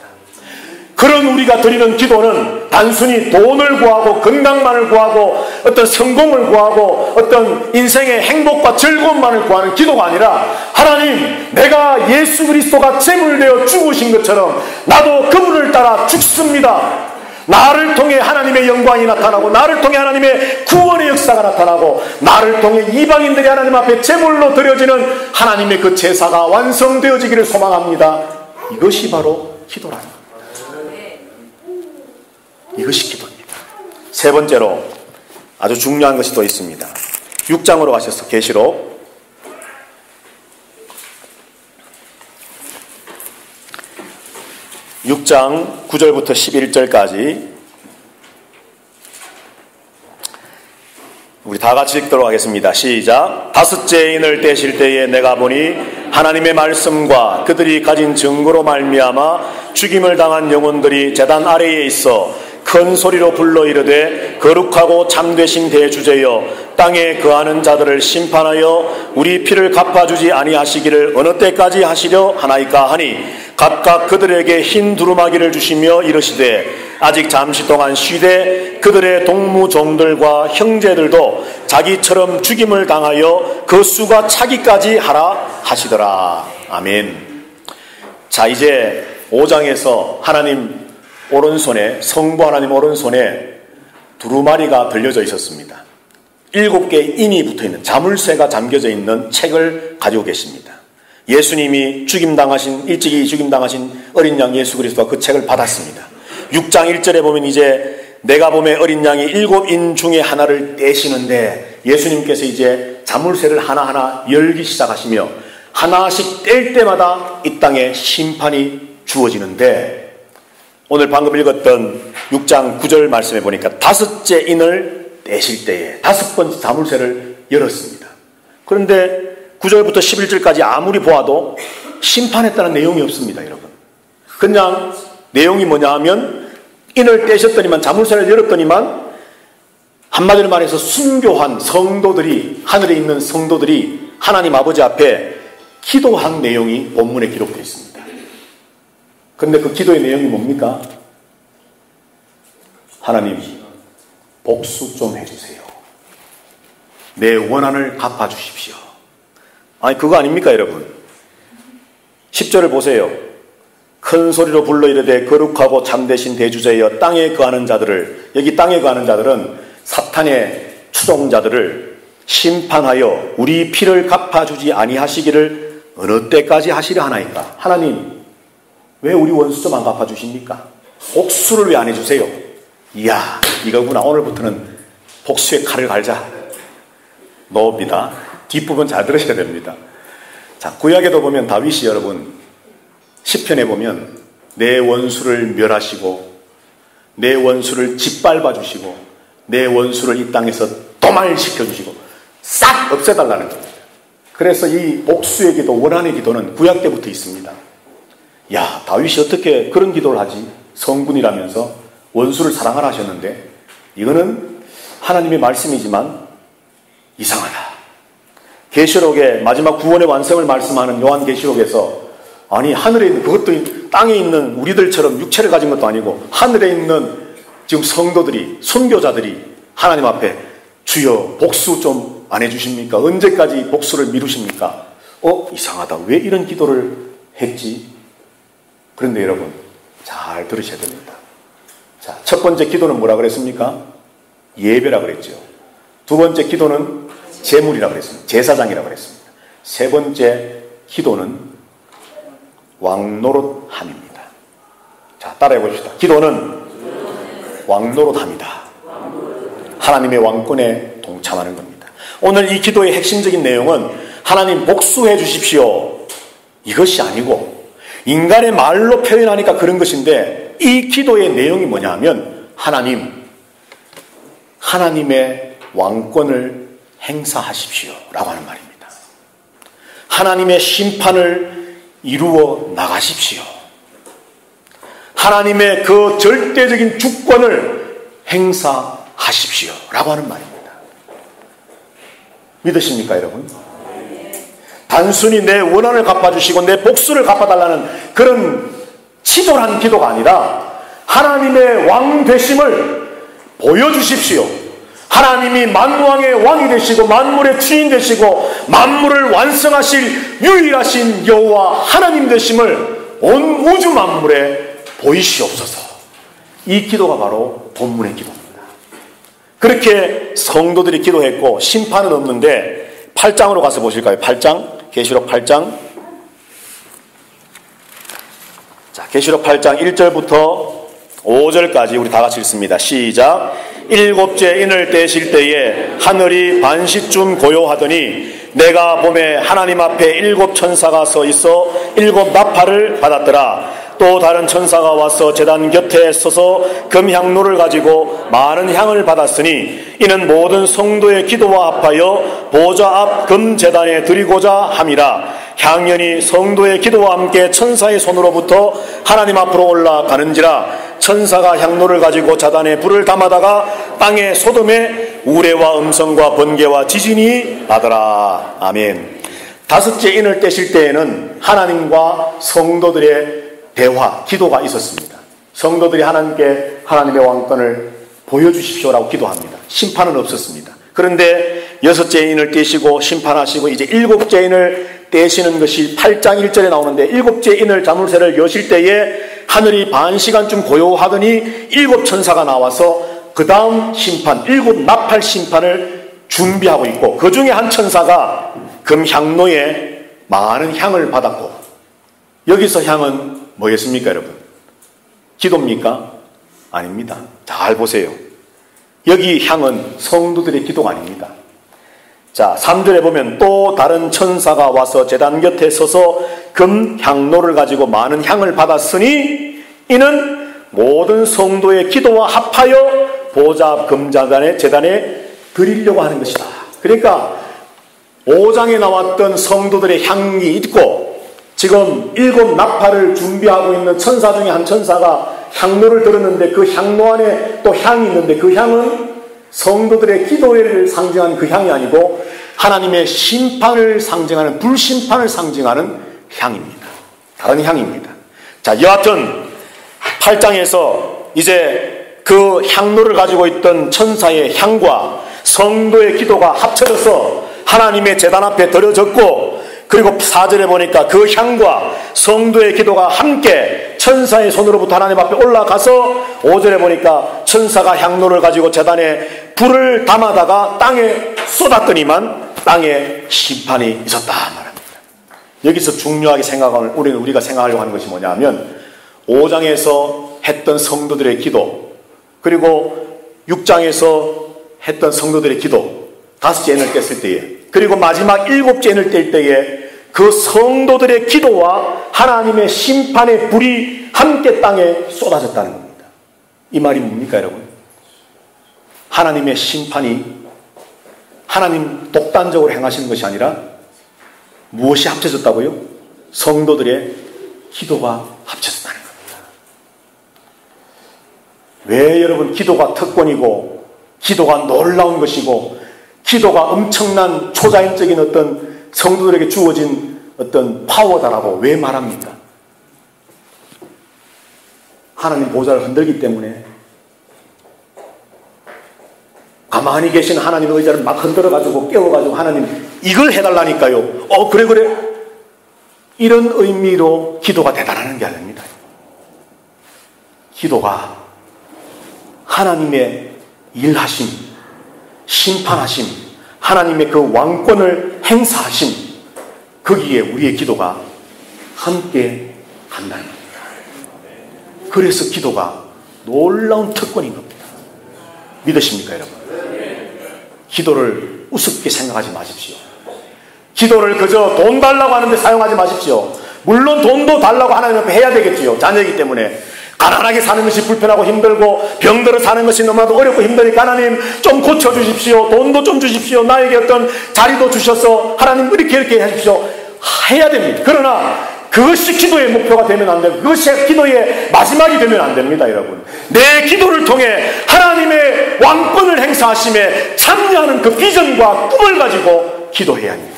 그런 우리가 드리는 기도는 단순히 돈을 구하고 건강만을 구하고 어떤 성공을 구하고 어떤 인생의 행복과 즐거움만을 구하는 기도가 아니라, 하나님, 내가 예수 그리스도가 제물되어 죽으신 것처럼 나도 그분을 따라 죽습니다. 나를 통해 하나님의 영광이 나타나고 나를 통해 하나님의 구원의 역사가 나타나고 나를 통해 이방인들이 하나님 앞에 제물로 드려지는 하나님의 그 제사가 완성되어지기를 소망합니다. 이것이 바로 기도라는 겁니다. 이것이 기도입니다. 세 번째로 아주 중요한 것이 또 있습니다. 6장으로 가셔서 계시록 6장 9절부터 11절까지 우리 다 같이 읽도록 하겠습니다. 시작. 다섯째 인을 떼실 때에 내가 보니 하나님의 말씀과 그들이 가진 증거로 말미암아 죽임을 당한 영혼들이 제단 아래에 있어 큰 소리로 불러 이르되 거룩하고 참되신 대주제여 땅에 거하는 자들을 심판하여 우리 피를 갚아주지 아니하시기를 어느 때까지 하시려 하나이까 하니 각각 그들에게 흰 두루마기를 주시며 이르시되 아직 잠시 동안 쉬되 그들의 동무종들과 형제들도 자기처럼 죽임을 당하여 그 수가 차기까지 하라 하시더라. 아멘. 자, 이제 5장에서 하나님 오른손에, 성부 하나님 오른손에 두루마리가 들려져 있었습니다. 7개의 인이 붙어있는, 자물쇠가 잠겨져 있는 책을 가지고 계십니다. 예수님이 일찍이 죽임당하신 어린 양 예수 그리스도가 그 책을 받았습니다. 6장 1절에 보면 이제 내가 봄에 어린 양이 7인 중에 하나를 떼시는데 예수님께서 이제 자물쇠를 하나하나 열기 시작하시며 하나씩 뗄 때마다 이 땅에 심판이 주어지는데, 오늘 방금 읽었던 6장 9절 말씀에 보니까 다섯째 인을 떼실 때에 5번째 자물쇠를 열었습니다. 그런데 9절부터 11절까지 아무리 보아도 심판했다는 내용이 없습니다, 여러분. 그냥 내용이 뭐냐 하면 인을 떼셨더니만, 자물쇠를 열었더니만
한마디로 말해서 순교한 성도들이, 하늘에 있는 성도들이 하나님 아버지 앞에 기도한 내용이 본문에 기록되어 있습니다. 그런데 그 기도의 내용이 뭡니까? 하나님, 복수 좀 해주세요. 내 원한을 갚아주십시오. 아니, 그거 아닙니까, 여러분? 10절을 보세요. 큰 소리로 불러 이르되 거룩하고 참되신 대주제여 땅에 거하는 자들을, 여기 땅에 거하는 자들은 사탄의 추종자들을 심판하여 우리 피를 갚아주지 아니하시기를 어느 때까지 하시려 하나이까? 하나님, 왜 우리 원수 좀 안 갚아주십니까? 복수를 왜 안 해주세요? 이야, 이거구나. 오늘부터는 복수의 칼을 갈자. 노입니다. 뒷부분 잘 들으셔야 됩니다. 자, 구약에도 보면 다윗이 여러분, 시편에 보면 내 원수를 멸하시고 내 원수를 짓밟아 주시고 내 원수를 이 땅에서 도말시켜 주시고 싹 없애달라는 겁니다. 그래서 이 복수의 기도, 원한의 기도는 구약 때부터 있습니다. 야, 다윗이 어떻게 그런 기도를 하지? 성군이라면서 원수를 사랑하라 하셨는데 이거는 하나님의 말씀이지만 이상하다. 계시록의 마지막 구원의 완성을 말씀하는 요한계시록에서 아니, 하늘에 있는, 그것도 땅에 있는 우리들처럼 육체를 가진 것도 아니고 하늘에 있는 지금 성도들이, 순교자들이 하나님 앞에 주여 복수 좀 안 해주십니까? 언제까지 복수를 미루십니까? 이상하다. 왜 이런 기도를 했지? 그런데 여러분, 잘 들으셔야 됩니다. 자, 첫 번째 기도는 뭐라 그랬습니까? 예배라 그랬죠. 두 번째 기도는 제물이라 그랬습니다. 제사장이라 그랬습니다. 세 번째 기도는 왕노릇함입니다. 자, 따라해 봅시다. 기도는 왕노릇함이다. 하나님의 왕권에 동참하는 겁니다. 오늘 이 기도의 핵심적인 내용은 하나님 복수해 주십시오, 이것이 아니고 인간의 말로 표현하니까 그런 것인데 이 기도의 내용이 뭐냐 하면 하나님의 왕권을 행사하십시오 라고 하는 말입니다. 하나님의 심판을 이루어 나가십시오. 하나님의 그 절대적인 주권을 행사하십시오 라고 하는 말입니다. 믿으십니까 여러분? 단순히 내 원한을 갚아주시고 내 복수를 갚아달라는 그런 치졸한 기도가 아니라 하나님의 왕 되심을 보여주십시오. 하나님이 만왕의 왕이 되시고 만물의 주인 되시고 만물을 완성하실 유일하신 여호와 하나님 되심을 온 우주 만물에 보이시옵소서. 이 기도가 바로 본문의 기도입니다. 그렇게 성도들이 기도했고 심판은 없는데 8장으로 가서 보실까요? 8장, 계시록 8장. 자, 계시록 8장 1절부터 5절까지 우리 다 같이 읽습니다. 시작. 일곱째 인을 떼실 때에 하늘이 반시쯤 고요하더니 내가 보매 하나님 앞에 일곱 천사가 서 있어 일곱 나팔을 받았더라. 또 다른 천사가 와서 제단 곁에 서서 금향로를 가지고 많은 향을 받았으니 이는 모든 성도의 기도와 합하여 보좌 앞 금제단에 드리고자 함이라. 향연이 성도의 기도와 함께 천사의 손으로부터 하나님 앞으로 올라가는지라. 천사가 향로를 가지고 제단에 불을 담아다가 땅에 소돔에 우레와 음성과 번개와 지진이 나더라. 아멘. 다섯째 인을 떼실 때에는 하나님과 성도들의 대화, 기도가 있었습니다. 성도들이 하나님께 하나님의 왕권을 보여주십시오라고 기도합니다. 심판은 없었습니다. 그런데 여섯째 인을 떼시고 심판하시고 이제 일곱째 인을 떼시는 것이 8장 1절에 나오는데 일곱째 인을 자물쇠를 여실 때에 하늘이 반 시간쯤 고요하더니 일곱 천사가 나와서 그 다음 심판, 일곱 나팔 심판을 준비하고 있고 그 중에 한 천사가 금향로에 많은 향을 받았고 여기서 향은 뭐겠습니까 여러분? 기도입니까? 아닙니다. 잘 보세요. 여기 향은 성도들의 기도가 아닙니다. 자, 3절에 보면 또 다른 천사가 와서 제단 곁에 서서 금향로를 가지고 많은 향을 받았으니 이는 모든 성도의 기도와 합하여 보좌 앞 금제단에 드리려고 하는 것이다. 그러니까 5장에 나왔던 성도들의 향이 있고 지금 일곱 나팔을 준비하고 있는 천사 중에 한 천사가 향로를 들었는데 그 향로 안에 또 향이 있는데 그 향은
성도들의 기도를 상징하는 그 향이 아니고 하나님의 심판을 상징하는, 불심판을 상징하는 향입니다. 다른 향입니다. 자, 여하튼 8장에서 이제 그 향로를 가지고 있던 천사의 향과 성도의 기도가 합쳐져서 하나님의 제단 앞에 드려졌고, 그리고 4절에 보니까 그 향과 성도의 기도가 함께 천사의 손으로부터 하나님 앞에 올라가서 5절에 보니까 천사가 향로를 가지고 제단에 불을 담아다가 땅에 쏟았더니만 땅에 심판이 있었다 말합니다. 여기서 중요하게 생각하는, 우리가 생각하려고 하는 것이 뭐냐면 5장에서 했던 성도들의 기도, 그리고 6장에서 했던 성도들의 기도, 5째 엔을 뗐을 때에, 그리고 마지막 7째 엔을 뗄 때에 그 성도들의 기도와 하나님의 심판의 불이 함께 땅에 쏟아졌다는 겁니다. 이 말이 뭡니까 여러분? 하나님의 심판이 하나님 독단적으로 행하시는 것이 아니라 무엇이 합쳐졌다고요? 성도들의 기도가 합쳐졌다는 겁니다. 왜 여러분 기도가 특권이고 기도가 놀라운 것이고 기도가 엄청난 초자연적인 어떤 성도들에게 주어진 어떤 파워다라고 왜 말합니까? 하나님 보좌를 흔들기 때문에, 가만히 계신 하나님의 의자를 막 흔들어가지고 깨워가지고 하나님 이걸 해달라니까요. 그래 이런 의미로 기도가 대단한 게 아닙니다. 기도가 하나님의 일하심, 심판하심, 하나님의 그 왕권을 행사하심, 거기에 우리의 기도가 함께 간다는 겁니다. 그래서 기도가 놀라운 특권인 겁니다. 믿으십니까 여러분? 기도를 우습게 생각하지 마십시오. 기도를 그저 돈 달라고 하는데 사용하지 마십시오. 물론 돈도 달라고 하나님 앞에 해야 되겠지요. 자녀이기 때문에. 가난하게 사는 것이 불편하고 힘들고 병들어 사는 것이 너무나도 어렵고 힘드니까 하나님 좀 고쳐주십시오. 돈도 좀 주십시오. 나에게 어떤 자리도 주셔서 하나님 이렇게 하십시오. 해야 됩니다. 그러나 그것이 기도의 목표가 되면 안 되고 그것이 기도의 마지막이 되면 안 됩니다. 여러분, 내 기도를 통해 하나님의 왕권을 행사하심에 참여하는 그 비전과 꿈을 가지고 기도해야 합니다.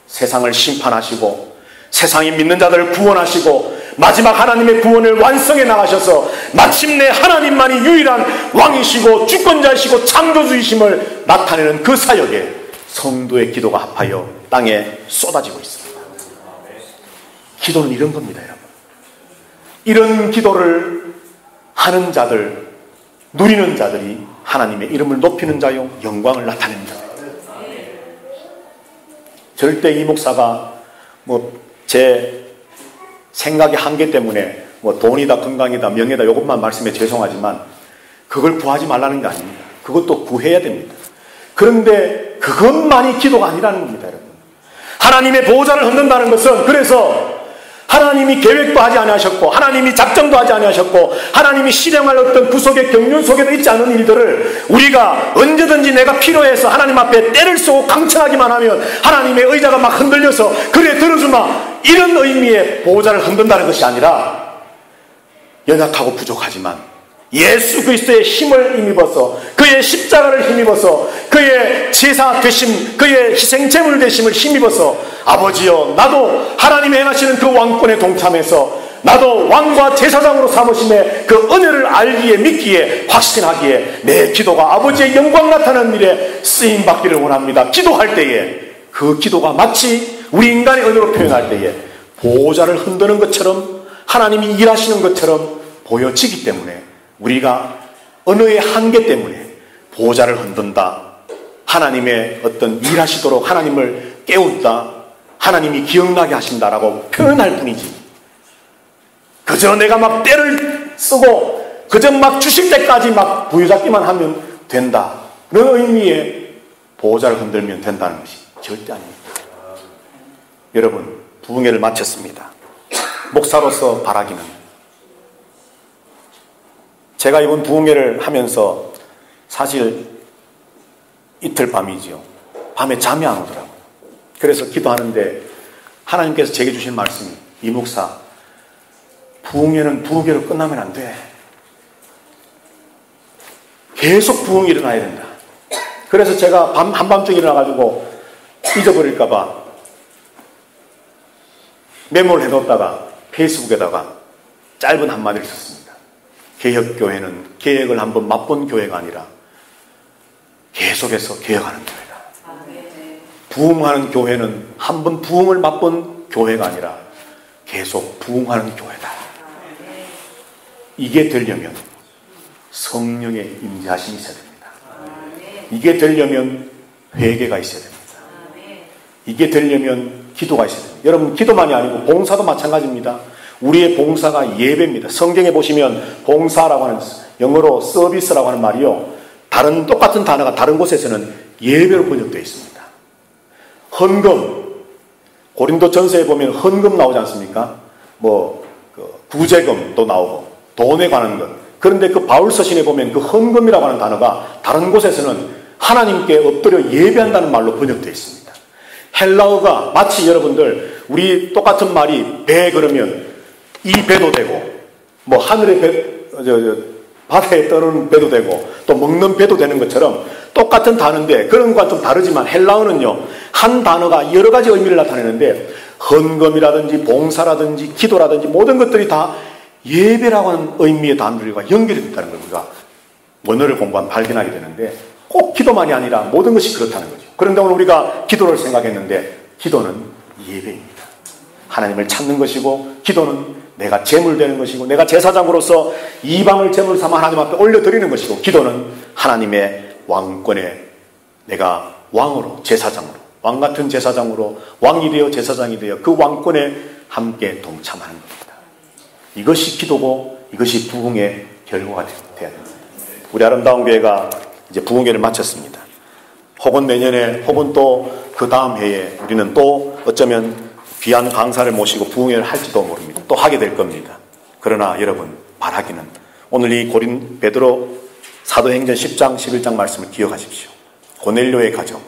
세상을 심판하시고 세상이 믿는 자들을 구원하시고 마지막 하나님의 구원을 완성해 나가셔서 마침내 하나님만이 유일한 왕이시고 주권자이시고 창조주이심을 나타내는 그 사역에 성도의 기도가 합하여 땅에 쏟아지고 있습니다. 기도는 이런 겁니다, 여러분. 이런 기도를 하는 자들, 누리는 자들이 하나님의 이름을 높이는 자요, 영광을 나타내는 자입니다. 절대 이 목사가 제 생각의 한계 때문에 돈이다, 건강이다, 명예다 이것만 말씀해 죄송하지만 그걸 구하지 말라는 게 아닙니다. 그것도 구해야 됩니다. 그런데 그것만이 기도가 아니라는 겁니다, 여러분. 하나님의 보호자를 흔든다는 것은, 그래서 하나님이 계획도 하지 아니하셨고 하나님이 작정도 하지 아니하셨고 하나님이 실행할 어떤 구속의 경륜 속에도 있지 않은 일들을 우리가 언제든지 내가 필요해서 하나님 앞에 때를 쏘고 강청하기만 하면 하나님의 의자가 막 흔들려서 그래 들어주마, 이런 의미의 보호자를 흔든다는 것이 아니라 연약하고 부족하지만 예수 그리스도의 힘을 힘입어서 그의 십자가를 힘입어서 그의 제사 되심, 그의 희생 제물 되심을 힘입어서 아버지여, 나도 하나님이 행하시는 그 왕권에 동참해서 나도 왕과 제사장으로 삼으심의 그 은혜를 알기에, 믿기에, 확신하기에 내 기도가 아버지의 영광 나타나는 일에 쓰임받기를 원합니다. 기도할 때에 그 기도가 마치 우리 인간의 언어로 표현할 때에 보호자를 흔드는 것처럼 하나님이 일하시는 것처럼 보여지기 때문에 우리가 언어의 한계 때문에 보호자를 흔든다, 하나님의 어떤 일하시도록 하나님을 깨운다, 하나님이 기억나게 하신다라고 표현할 뿐이지, 그저 내가 막 때를 쓰고 그저 막 주실 때까지 막 부여잡기만 하면 된다, 그런 의미의 보호자를 흔들면 된다는 것이 절대 아닙니다. 여러분, 부흥회를 마쳤습니다. 목사로서 바라기는, 제가 이번 부흥회를 하면서 사실 이틀 밤이지요. 밤에 잠이 안 오더라고요. 그래서 기도하는데 하나님께서 제게 주신 말씀이, 이 목사, 부흥회는 부흥회로 끝나면 안 돼. 계속 부흥이 일어나야 된다. 그래서 제가 한밤중에 일어나가지고 잊어버릴까봐 메모를 해놓다가 페이스북에다가 짧은 한마디를 썼습니다. 개혁교회는 계획을 한번 맛본 교회가 아니라 계속해서 개혁하는 교회다. 부흥하는 교회는 한번 부흥을 맛본 교회가 아니라 계속 부흥하는 교회다. 이게 되려면 성령의 임재하심이 있어야 됩니다. 이게 되려면 회개가 있어야 됩니다. 이게 되려면 기도가 있어야 됩니다. 여러분, 기도만이 아니고 봉사도 마찬가지입니다. 우리의 봉사가 예배입니다. 성경에 보시면 봉사라고 하는, 영어로 서비스라고 하는 말이요, 똑같은 단어가 다른 곳에서는 예배로 번역되어 있습니다. 헌금, 고린도전서에 보면 헌금 나오지 않습니까? 구제금도 나오고 돈에 관한 것. 그런데 그 바울 서신에 보면 그 헌금이라고 하는 단어가 다른 곳에서는 하나님께 엎드려 예배한다는 말로 번역되어 있습니다. 헬라어가 마치 여러분들, 우리 똑같은 말이 배 그러면 이 배도 되고, 하늘의 배, 바다에 떠는 배도 되고, 또 먹는 배도 되는 것처럼 똑같은 단어인데, 그런 것과 좀 다르지만 헬라어는요, 한 단어가 여러 가지 의미를 나타내는데, 헌금이라든지 봉사라든지 기도라든지 모든 것들이 다 예배라고 하는 의미의 단어들과 연결이 됐다는 걸 우리가 원어를 공부하면 발견하게 되는데, 꼭 기도만이 아니라 모든 것이 그렇다는 거죠. 그런데 오늘 우리가 기도를 생각했는데, 기도는 예배입니다. 하나님을 찾는 것이고, 기도는 내가 제물 되는 것이고, 내가 제사장으로서 이방을 제물 삼아 하나님 앞에 올려드리는 것이고, 기도는 하나님의 왕권에 내가 왕으로, 제사장으로, 왕같은 제사장으로, 왕이 되어 제사장이 되어 그 왕권에 함께 동참하는 겁니다. 이것이 기도고, 이것이 부흥의 결과가 되어야 됩니다. 우리 아름다운 교회가 이제 부흥회를 마쳤습니다. 혹은 내년에, 혹은 또 그 다음 해에 우리는 또 어쩌면 귀한 강사를 모시고 부흥회를 할지도 모릅니다. 또 하게 될 겁니다. 그러나 여러분, 바라기는 오늘 이 베드로 사도행전 10장 11장 말씀을 기억하십시오. 고넬료의 가정,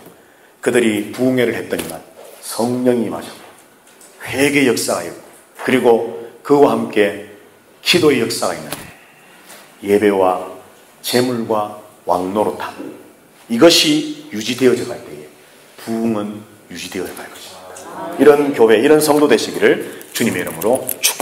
그들이 부흥회를 했더니만 성령이 임하셨고 회개 역사가 있고, 그리고 그와 함께 기도의 역사가 있는데, 예배와 제물과 왕노릇함, 이것이 유지되어져 갈 때에 부흥은 유지되어져 갈 것입니다. 이런 교회, 이런 성도 되시기를 주님의 이름으로 축복합니다.